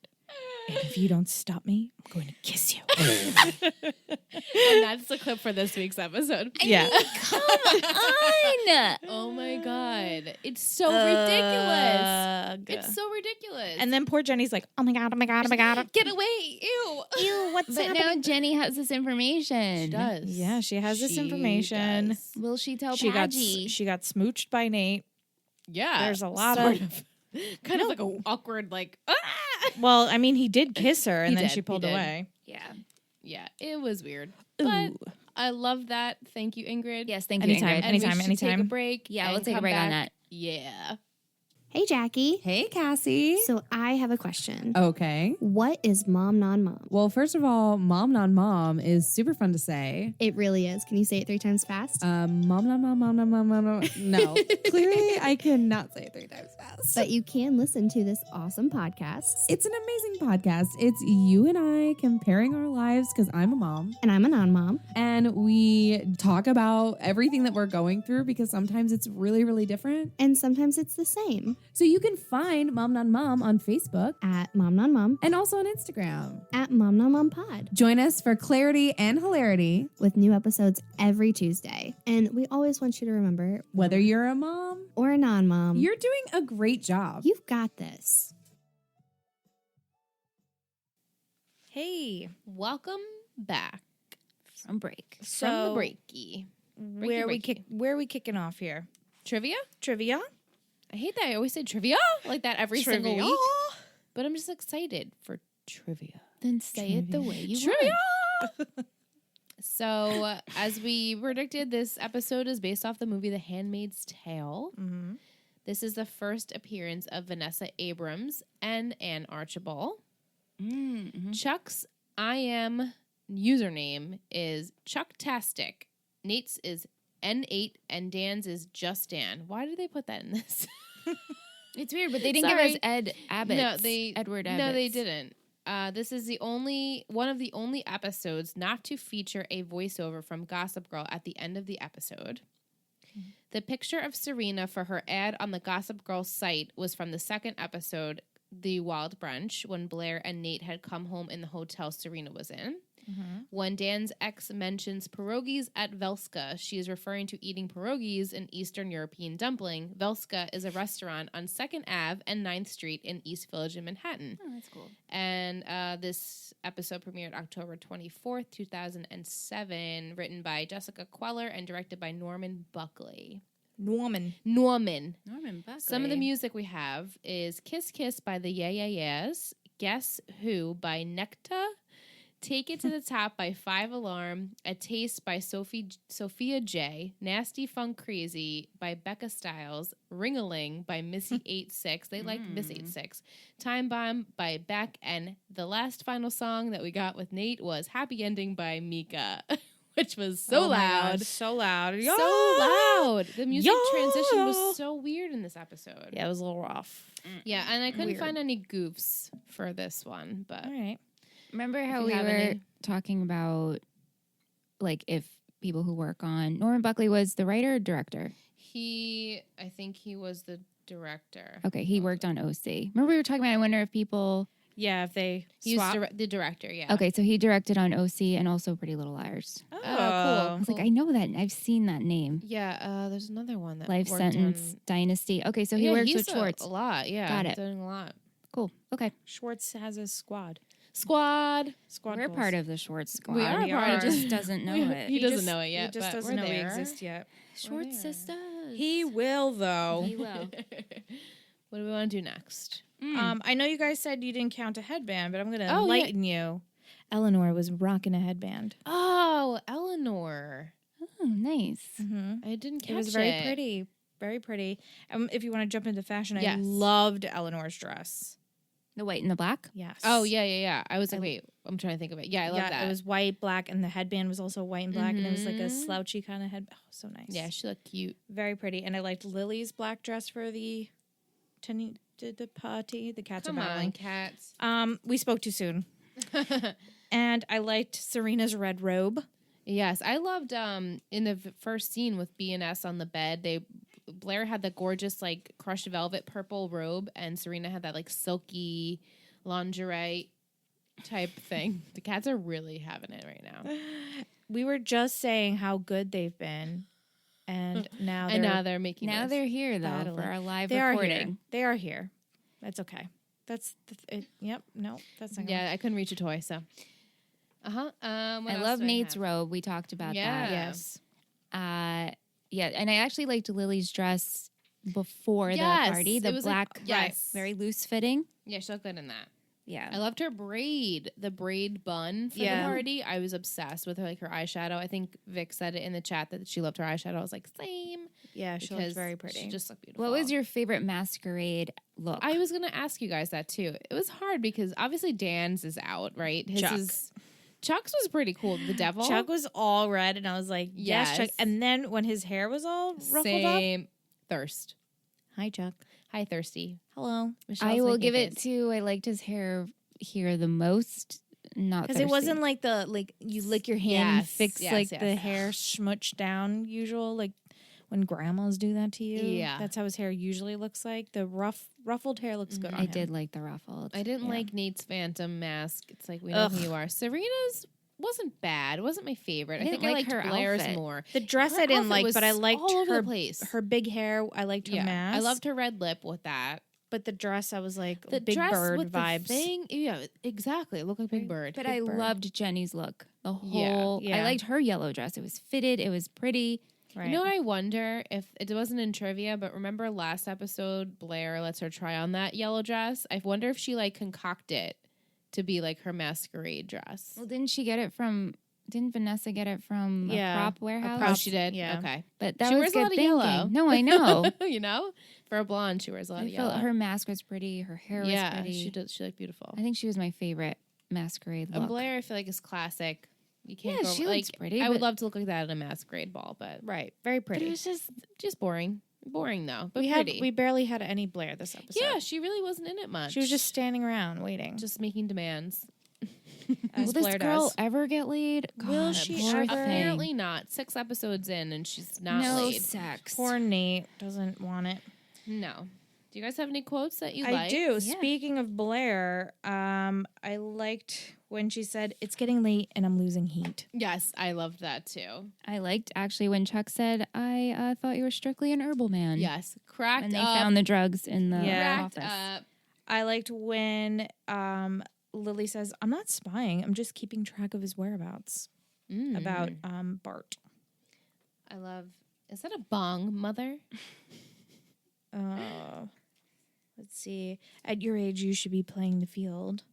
And if you don't stop me, I'm going to kiss you. And that's the clip for this week's episode. Yeah. Come on. Oh my God. It's so ridiculous. It's so ridiculous. And then poor Jenny's like, oh my God, oh my God, oh my God. get away. Ew. Ew, what's But happening? now Jenny has this information. She does. Yeah, she has this She information. does. Will she tell She got Padgy? she got smooched by Nate. Yeah. There's a lot sort of- kind of like a awkward, like, ah! Well, I mean, he did kiss her, and He then did, she he pulled did. away. Yeah. Yeah, it was weird. But I love that. Thank you, Ingrid. Yes, thank you, Anytime, Ingrid. And we should take anytime. a break. Yeah, and we'll take a come break on back. that. Yeah. Hey, Jackie. Hey, Cassie. So I have a question. Okay. What is mom non mom? Well, first of all, mom non mom is super fun to say. It really is. Can you say it 3 times fast? Mom non mom, mom non mom, mom non. No, clearly I cannot say it 3 times fast. But you can listen to this awesome podcast. It's an amazing podcast. It's you and I comparing our lives because I'm a mom, And I'm a non mom. and we talk about everything that we're going through because sometimes it's really, really different. And sometimes it's the same. So you can find Mom Non Mom on Facebook At mom non mom. and also on Instagram. At mom non mom pod. Join us for clarity and hilarity, With new episodes every Tuesday. And we always want you to remember, whether you're a mom. or a non mom, You're doing a great job. you've got this. Hey, Welcome back From break. from so the breaky. where are we kicking off here? Trivia? Trivia. I hate that I always say trivia like that every single Trivia. week. But I'm just excited for trivia. Then say it the way you Trivia! want. So, as we predicted, this episode is based off the movie The Handmaid's Tale. Mm-hmm. This is the first appearance of Vanessa Abrams and Anne Archibald. Mm-hmm. Chuck's I am username is Chucktastic. Nate's is N8 and Dan's is Just Dan. Why did they put that in this? It's weird, but they didn't Sorry. give us Ed Abbott. Edward Abbott. No, they didn't. This is one of the only episodes not to feature a voiceover from Gossip Girl at the end of the episode. Mm-hmm. The picture of Serena for her ad on the Gossip Girl site was from the second episode, The Wild Brunch, when Blair and Nate had come home in the hotel Serena was in. Mm-hmm. When Dan's ex mentions pierogies at Velska, she is referring to eating pierogies, an Eastern European dumpling. Velska is a restaurant on 2nd Ave and 9th Street in East Village in Manhattan. Oh, that's cool. And this episode premiered October 24th, 2007, written by Jessica Queller and directed by Norman Buckley. Norman. Norman Buckley. Some of the music we have is Kiss Kiss by the Yeah Yeah Yeahs, Guess Who by Necta, Take It to the Top by 5 Alarm, A Taste by Sophia J, Nasty Funk Crazy by Becca Stiles, Ring-a-Ling by Missy 86. They like Miss 86. Time Bomb by Beck, and the last final song that we got with Nate was Happy Ending by Mika, which was so Oh my loud. God, so loud. So loud. The music transition Yeah. was so weird in this episode. Yeah, it was a little rough. Yeah, and I couldn't Weird. find any goofs for this one, but All right. Remember how you we were have any. talking about like if people who work on Norman Buckley was the writer or director? I think he was the director. Okay, he worked on OC. Remember we were talking about, I wonder if people... Yeah, if they He swap. was the director, yeah. Okay, so he directed on OC and also Pretty Little Liars. Oh, cool. I was like, I know that. I've seen that name. Yeah, there's another one that Life worked Sentence, on... Dynasty. Okay, so he works with Schwartz. A lot, yeah. Got it. Doing a lot. Cool. Okay. Schwartz has a squad. Squad. Squad. We're goals. part of the Schwartz squad. We are We part are. of He just doesn't know it. He doesn't know it yet, He just but doesn't we're know there. we exist yet. Schwartz there. sisters. He will, though. He will. What do we want to do next? I know you guys said you didn't count a headband, but I'm going to Oh, enlighten you. Eleanor was rocking a headband. Oh, Eleanor. Oh, nice. I didn't catch it. It was very pretty. Very pretty. If you want to jump into fashion, I Yes. loved Eleanor's dress. The white and the black? Yes. Oh, yeah. I was like, wait, I'm trying to think of it. Yeah, I love that. It was white, black, and the headband was also white and black, and it was like a Mhm. slouchy kind of head. Oh, so nice. Yeah, she looked cute. Very pretty. And I liked Lily's black dress for the party. The cats Come are battling. on, cats. We spoke too soon. And I liked Serena's red robe. Yes, I loved in the first scene with B&S on the bed. Blair had the gorgeous like crushed velvet purple robe, and Serena had that like silky lingerie type thing. The cats are really having it right now. We were just saying how good they've been, and now they're making. Now this. they're here, though, battling. for our live they recording. are here. They are here. That's okay. That's yep. No, that's not. Yeah, I couldn't reach a toy, so. I love Nate's robe. We talked about that. Yes. Yeah, and I actually liked Lily's dress before the party. The it was black, like, yes, very loose fitting. Yeah, she looked good in that. Yeah. I loved her braid, the braid bun for the party. I was obsessed with her, like her eyeshadow. I think Vic said it in the chat that she loved her eyeshadow. I was like, same. Yeah, she looks very pretty. She just looked beautiful. What was your favorite masquerade look? I was gonna ask you guys that too. It was hard because obviously Dan's is out, right? Chuck's was pretty cool. The devil. Chuck was all red, and I was like, yes, Chuck. And then when his hair was all ruffled up. Thirst. Hi, Chuck. Hi, Thirsty. Hello. I will give it to, I liked his hair here the most. Not because it wasn't like you lick your hand and fix the hair smush down usual, like when grandmas do that to you. Yeah. That's how his hair usually looks like. The ruffled hair looks good on I him. did like the ruffled. I didn't like Nate's phantom mask. It's like, we know who you are. Serena's wasn't bad. It wasn't my favorite. I think I liked her Blair's outfit. more. The dress Her I didn't outfit like, was but I liked all over her the place. her big hair. I liked her mask. I loved her red lip with that. But the dress, I was like, The Big dress Bird with vibes. The thing, yeah, exactly. It looked like Big Bird. But Big I Bird. loved Jenny's look. The whole, Yeah. I liked her yellow dress. It was fitted. It was pretty. Right. You know what I wonder if it wasn't in trivia, but remember last episode Blair lets her try on that yellow dress? I wonder if she like concocted it to be like her masquerade dress. Well, didn't Vanessa get it from a prop warehouse? Oh, she did? Yeah. Okay. But that She was wears a good lot of thinking. yellow. No, I know. You know? For a blonde, she wears a lot I of yellow. felt her mask was pretty. Her hair was pretty. She looked beautiful. I think she was my favorite masquerade look. And Blair, I feel like, is classic. You can't go she like, looks pretty. I would but- love to look like that at a masquerade ball, but Right. Very but pretty. it was just boring. Boring though, but we pretty. barely had any Blair this episode. Yeah, she really wasn't in it much. She was just standing around waiting. just making demands. as Will this Blair girl does. ever get laid? Will God, she poor ever? thing. Apparently not. 6 episodes in and she's not no laid. sex. Poor Nate doesn't want it. No. Do you guys have any quotes that you I like? do. Yeah. Speaking of Blair, I liked when she said, "It's getting late and I'm losing heat." Yes, I loved that too. I liked actually when Chuck said, "I thought you were strictly an herbal man." Yes, cracked When they up. found the drugs in the Yeah. office. Cracked up. I liked when Lily says, "I'm not spying. I'm just keeping track of his whereabouts." About Bart. I love. Is that a bong, mother? Let's see. At your age, you should be playing the field.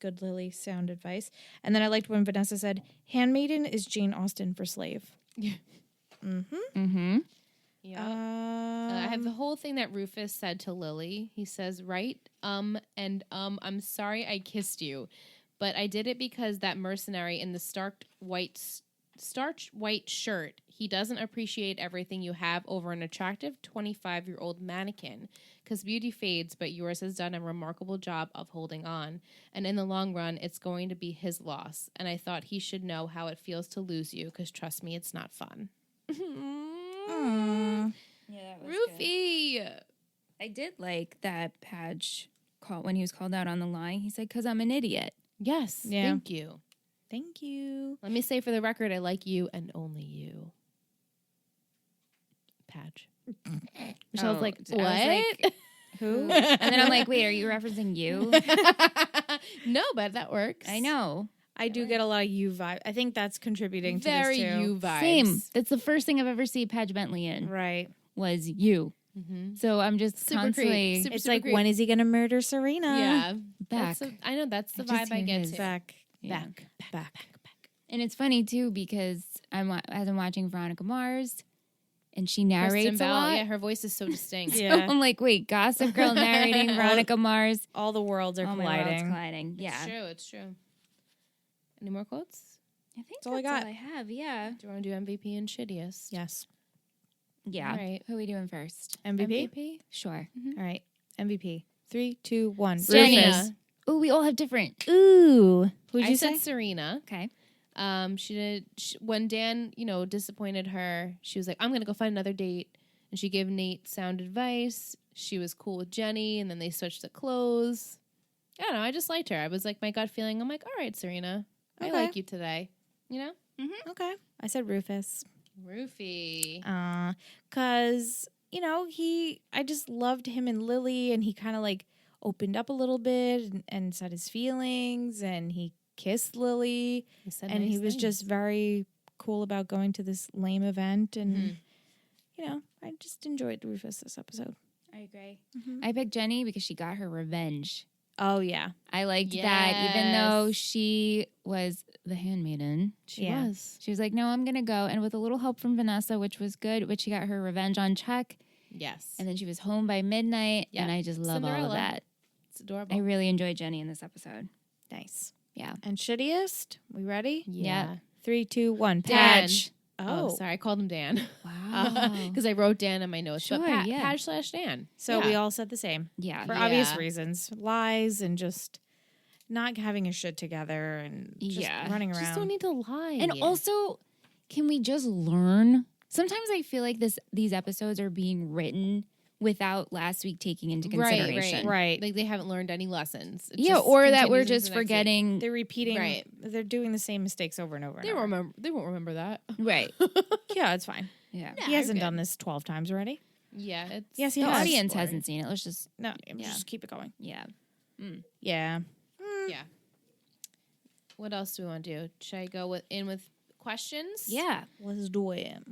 Good Lily sound advice. And then I liked when Vanessa said, "Handmaiden is Jane Austen for slave." Yeah. Mm-hmm. Yeah. I have the whole thing that Rufus said to Lily. He says, right, I'm sorry I kissed you, but I did it because that mercenary in the stark white starch white shirt. He doesn't appreciate everything you have over an attractive 25-year-old mannequin because beauty fades, but yours has done a remarkable job of holding on. And in the long run, it's going to be his loss. And I thought he should know how it feels to lose you because trust me, it's not fun. Yeah, that was Roofie. good. I did like that Padge call when he was called out on the line. He said, "'Cause I'm an idiot." Yes, Yeah. thank you. Thank you. Let me say for the record, I like you and only you. Padge. Michelle's like, I what? was like, who? And then I'm like, wait, are you referencing you? No, but that works. I know. I do get a lot of you vibe. I think that's contributing to Very this too. you vibes. Same. That's the first thing I've ever seen Padge Bentley in Right. was you. Mm-hmm. So I'm just Super constantly creep. Super, It's super like, creep. when is he going to murder Serena? Yeah. back. I know that's the I just vibe I hear get his- too. Back. Yeah. Back. And it's funny too because as I'm watching Veronica Mars, and she Kristen narrates a Bell, lot. yeah, her voice is so distinct. So Yeah. I'm like, wait, Gossip Girl narrating Veronica Mars. All the worlds are All my worlds colliding. colliding. Yeah. It's true. It's true. Any more quotes? I think all I got. all I have. Yeah. Do you want to do MVP and shittiest? Yes. Yeah. All right. Who are we doing first? MVP? Sure. All right. MVP. 3, 2, 1. Jenny. Rufus. Oh, we all have different. Ooh. Who'd I you said say? Serena. Okay. When Dan, disappointed her, she was like, I'm going to go find another date. And she gave Nate sound advice. She was cool with Jenny, and then they switched the clothes. I don't know. I just liked her. I was like, my gut feeling, I'm like, all right, Serena, I Okay. like you today. You know? Okay. I said Rufus. Roofie. Cause, I just loved him and Lily, and he kind of like opened up a little bit and said his feelings, and he kissed Lily, He said and nice he was things. just very cool about going to this lame event, and Mhm. I just enjoyed Rufus this episode. I agree. I picked Jenny because she got her revenge. Oh yeah, I liked that, even though Yes. she was the handmaiden. She Yeah. was. She was like, no, I'm going to go. And with a little help from Vanessa, which was good, but she got her revenge on Chuck. Yes. And then she was home by midnight. Yeah. And I just love all of Cinderella. that. It's adorable. I really enjoyed Jenny in this episode. nice. Yeah. And shittiest, we ready? yeah. 3, 2, 1. Dan. Patch. Oh, sorry. I called him Dan. Wow. Because I wrote Dan in my notes. Sure, but yeah. Padge/Dan. So Yeah. we all said the same yeah. for Yeah. obvious reasons, lies and just not having his shit together and just Yeah. running around. Just don't need to lie. And also, can we just learn? Sometimes I feel like these episodes are being written without last week taking into consideration. Right. Like they haven't learned any lessons. It Yeah, just or that we're continues into just the next week. forgetting. They're repeating. Right. They're doing the same mistakes over and over. They and won't over. remember. They won't remember that. Right. Yeah, it's fine. Yeah. He hasn't done this 12 times already. Yeah. It's Yes, he The has. audience hasn't seen it. Let's just, No, Yeah. just keep it going. yeah. Yeah. Yeah. What else do we want to do? Should I go with questions? Yeah. Let's do it.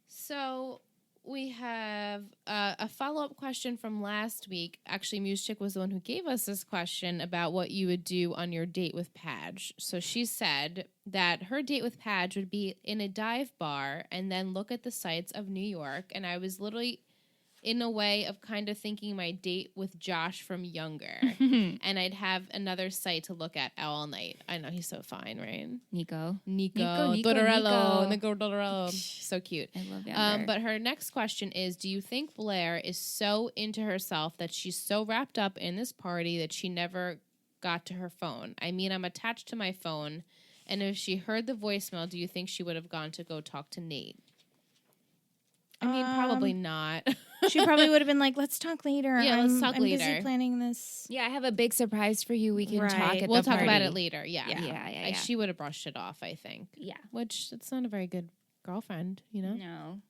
So we have a follow-up question from last week. Actually, Muse Chick was the one who gave us this question about what you would do on your date with Padge. So she said that her date with Padge would be in a dive bar and then look at the sights of New York. And I was literally in a way of kind of thinking my date with Josh from Younger. And I'd have another site to look at all night. I know he's so fine, right? Nico. Nico Nico. Dorello. Nico Dorello. So cute. I love Younger. But her next question is, do you think Blair is so into herself that she's so wrapped up in this party that she never got to her phone? I mean, I'm attached to my phone, and if she heard the voicemail, do you think she would have gone to go talk to Nate? I mean, probably not. She probably would have been like, let's talk later. Yeah, let's talk I'm later. busy planning this. Yeah, I have a big surprise for you. We can Right. talk at We'll the talk about party. it later. Yeah. Yeah. She would have brushed it off, I think. Yeah. Which, it's not a very good girlfriend, you know? No.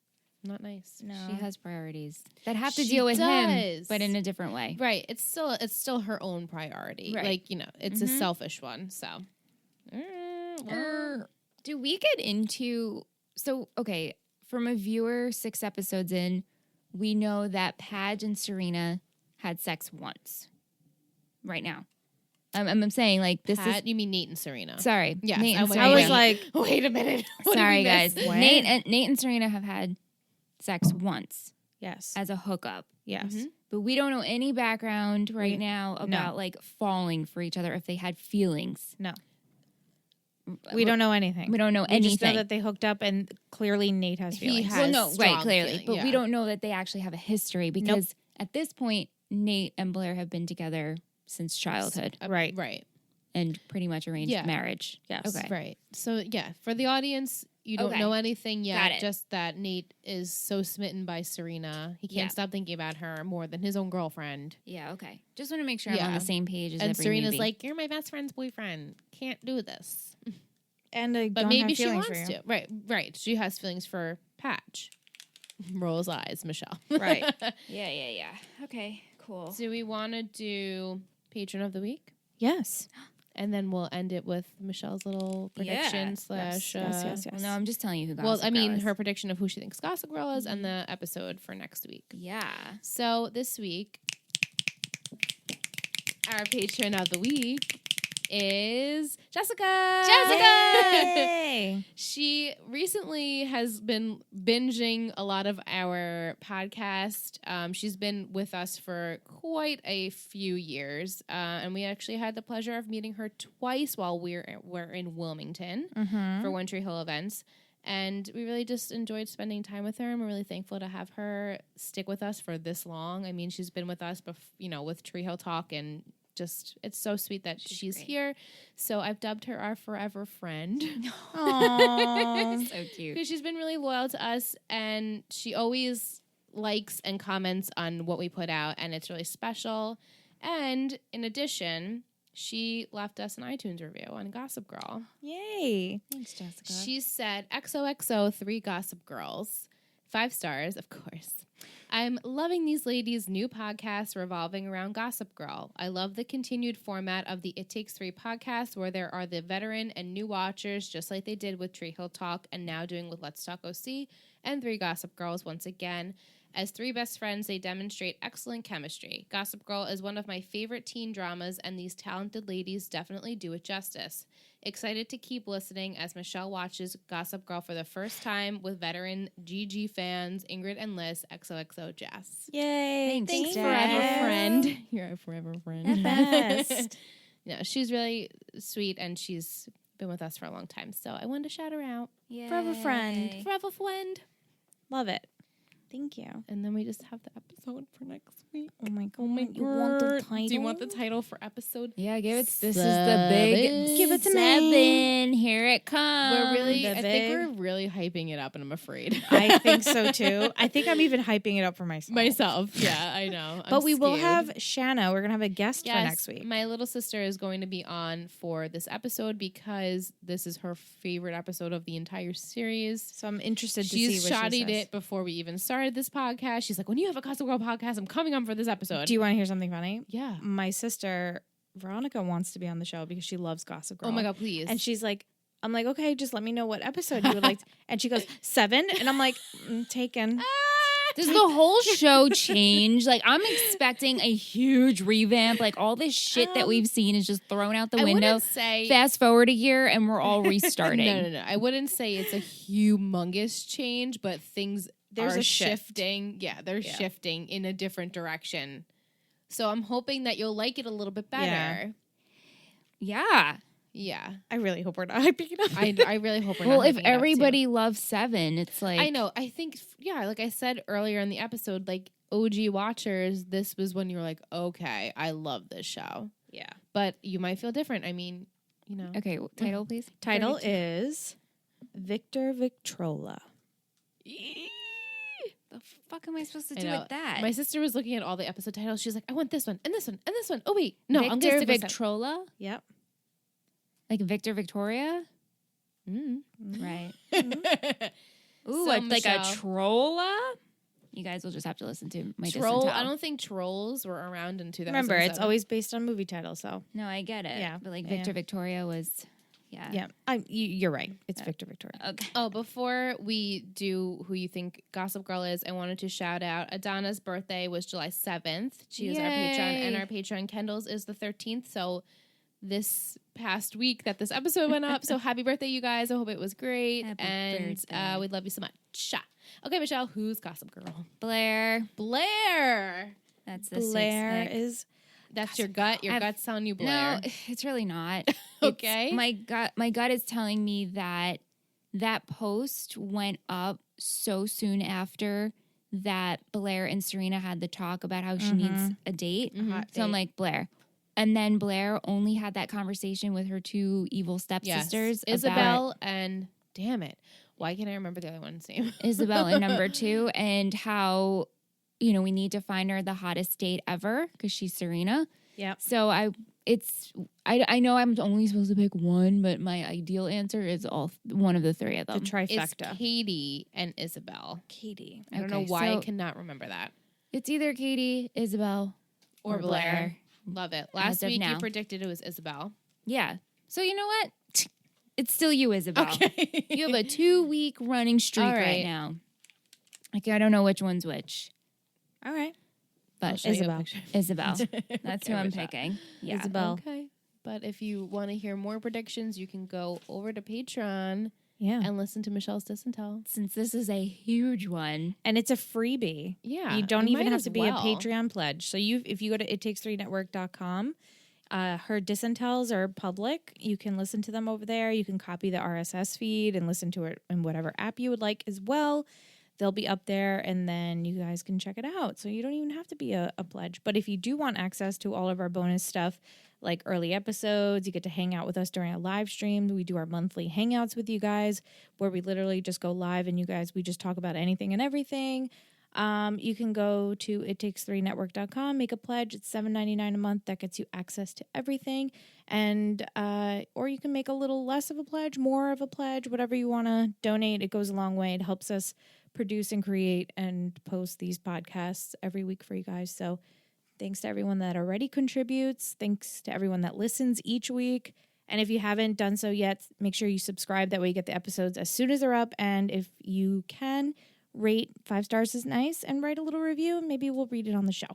Not nice. No. She has priorities that have to She deal with him, does. but in a different way. Right. It's still her own priority. Right. Like, it's a selfish one. So Do we get into okay, from a viewer 6 episodes in, we know that Padge and Serena had sex once. Right now. I'm saying like this Pat, you mean Nate and Serena? is sorry. Yes, Nate I and was- Serena. I was like, Wait a minute. What did sorry we guys. miss? What? Nate and Serena have had sex once yes. as a hookup. Yes. Mhm. But we don't know any background right now about like falling for each other if they had feelings. No. We don't know anything. We don't know We anything. just know that they hooked up, and clearly Nate has feelings. Well, no, right, strong clearly. feeling, But yeah. we don't know that they actually have a history because at this point, Nate and Blair have been together since childhood Right. Right. and pretty much arranged marriage. Yes. Okay. Right. So yeah, for the audience, you don't Okay. know anything yet. Got it. Just that Nate is so smitten by Serena, he can't stop thinking about her more than his own girlfriend. Yeah, okay. Just want to make sure I'm on Yeah. the same page as And every Serena's movie. like, "You're my best friend's boyfriend. Can't do this." And I But don't maybe have she feelings wants for you. to. Right. Right. She has feelings for Patch. Rolls eyes, Michelle. Right. Yeah. Okay, cool. Do we want to do Patron of the Week? Yes. And then we'll end it with Michelle's little prediction slash. Yes. Well, no, I'm just telling you who Gossip Well, I mean, Girl is. her prediction of who she thinks Gossip Girl is and the episode for next week. Yeah. So this week, our patron of the week is Jessica. Yay! She recently has been binging a lot of our podcast. She's been with us for quite a few years, and we actually had the pleasure of meeting her twice while we're in Wilmington for One Tree Hill events. And we really just enjoyed spending time with her, and we're really thankful to have her stick with us for this long. I mean, she's been with us, with Tree Hill Talk, and just it's so sweet that she's great. here. So I've dubbed her our forever friend. Aww. So cute. Because she's been really loyal to us, and she always likes and comments on what we put out, and it's really special. And in addition, she left us an iTunes review on Gossip Girl. Yay. Thanks, Jessica. She said, XOXO 3 Gossip Girls. 5 stars, of course. I'm loving these ladies' new podcast revolving around Gossip Girl. I love the continued format of the It Takes 3 podcast where there are the veteran and new watchers, just like they did with Tree Hill Talk and now doing with Let's Talk OC, and 3 Gossip Girls once again. As 3 best friends, they demonstrate excellent chemistry. Gossip Girl is one of my favorite teen dramas, and these talented ladies definitely do it justice. Excited to keep listening as Michelle watches Gossip Girl for the first time with veteran GG fans Ingrid and Liz. XOXO Jess. Yay. Thanks, Forever Jess. friend. You're a forever friend. Best. No, she's really sweet, and she's been with us for a long time. So I wanted to shout her out. Forever friend. Forever friend. Love it. Thank you. And then we just have the episode for next week. Oh my god. Oh my You want the God. title? Do you want the title for episode? Yeah, give it. This is the big Give it to 7. me. Here it comes. We're really, the I think big- we're really hyping it up, and I'm afraid. I think so too. I think I'm even hyping it up for myself. Myself. Yeah, I know. But I'm we will scared. have Shanna. We're going to have a guest for next week. My little sister is going to be on for this episode because this is her favorite episode of the entire series. So I'm interested to She's see what she shotted says. it before we even started this podcast. She's like, when you have a Gossip Girl podcast, I'm coming on for this episode. Do you want to hear something funny? Yeah. My sister, Veronica, wants to be on the show because she loves Gossip Girl. Oh my God, please. And she's like, I'm like, okay, just let me know what episode you would like. And she goes, 7. And I'm like, taken. Does the whole show change? Like, I'm expecting a huge revamp. Like, all this shit that we've seen is just thrown out the I window. wouldn't say Fast forward a year, and we're all restarting. No. I wouldn't say it's a humongous change, but things There's are a shift. shifting. Yeah, they're Yeah. shifting in a different direction. So I'm hoping that you'll like it a little bit better. Yeah. Yeah. I really hope we're not hyping it up. I really hope we're Well, not if hyping it up, too. everybody loves 7, it's like I know. I think, yeah, like I said earlier in the episode, like OG watchers, this was when you were like, okay, I love this show. Yeah. But you might feel different. I mean, you know. Okay, title, please. Title is Victor Victrola. The fuck am I supposed to I do know. with that? My sister was looking at all the episode titles. She's like, I want this one and this one and this one. Oh, wait. No, I'm going to Victor stick with that. Victrola? Yep. Like Victor Victoria? Mm. Right. So, Ooh, like a Michelle- trolla? You guys will just have to listen to my Troll. distant I tell. don't think trolls were around in 2007. Remember, it's always based on movie titles, so. No, I get it. Yeah. But like Yeah. Victor Victoria was, yeah. Yeah. You're right. It's Victor Victoria. Okay. Oh, before we do who you think Gossip Girl is, I wanted to shout out Adana's birthday was July 7th. She is our patron, and our patron Kendall's is the 13th. So this past week that this episode went up. So happy birthday, you guys. I hope it was great. Happy and birthday. we love you so much. Okay, Michelle, who's Gossip Girl? Blair. Blair. That's the Blair 6th. is That's your gut. Your gut's telling you Blair. No, it's really not. Okay. My gut is telling me that post went up so soon after that Blair and Serena had the talk about how she needs a date. So I'm like, Blair. And then Blair only had that conversation with her two evil stepsisters. Yes. Isabel and, damn it, why can't I remember the other one's name? Isabel and number 2, and how, we need to find her the hottest date ever because she's Serena. Yeah. So I know I'm only supposed to pick one, but my ideal answer is one of the 3 of them. The trifecta. It's Katie and Isabel. Katie. I don't know why I cannot remember that. It's either Katie, Isabel, or Blair. Love it. Last week you predicted it was Isabel. Yeah. So you know what? It's still you, Isabel. Okay. You have a 2-week running streak right now. Like, I don't know which one's which. All right. But Isabel. That's who I'm picking. Yeah. Isabel. Okay. But if you want to hear more predictions, you can go over to Patreon and listen to Michelle's Diss and Tell. Since this is a huge one. And it's a freebie. Yeah. You don't even have to be a Patreon pledge. So if you go to ittakes3network.com, her Diss and Tells are public. You can listen to them over there. You can copy the RSS feed and listen to it in whatever app you would like as well. They'll be up there, and then you guys can check it out. So you don't even have to be a pledge. But if you do want access to all of our bonus stuff, like early episodes, you get to hang out with us during a live stream. We do our monthly hangouts with you guys, where we literally just go live, and we just talk about anything and everything. You can go to ittakes3network.com, make a pledge. It's $7.99 a month. That gets you access to everything. And or you can make a little less of a pledge, more of a pledge, whatever you want to donate. It goes a long way. It helps us produce and create and post these podcasts every week for you guys. So thanks to everyone that already contributes. Thanks to everyone that listens each week. And if you haven't done so yet, make sure you subscribe. That way you get the episodes as soon as they're up. And if you can, rate 5 stars is nice and write a little review. Maybe we'll read it on the show.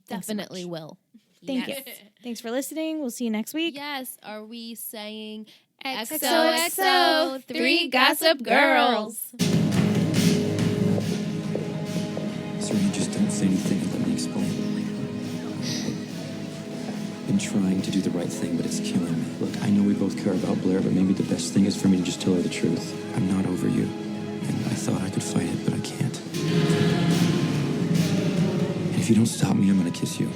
Definitely will. Thank you. Thanks for listening. We'll see you next week. Yes. Are we saying XOXO, 3 gossip girls? Serena, just don't say anything and let me explain. I've been trying to do the right thing, but it's killing me. Look, I know we both care about Blair, but maybe the best thing is for me to just tell her the truth. I'm not over you. And I thought I could fight it, but I can't. And if you don't stop me, I'm gonna kiss you.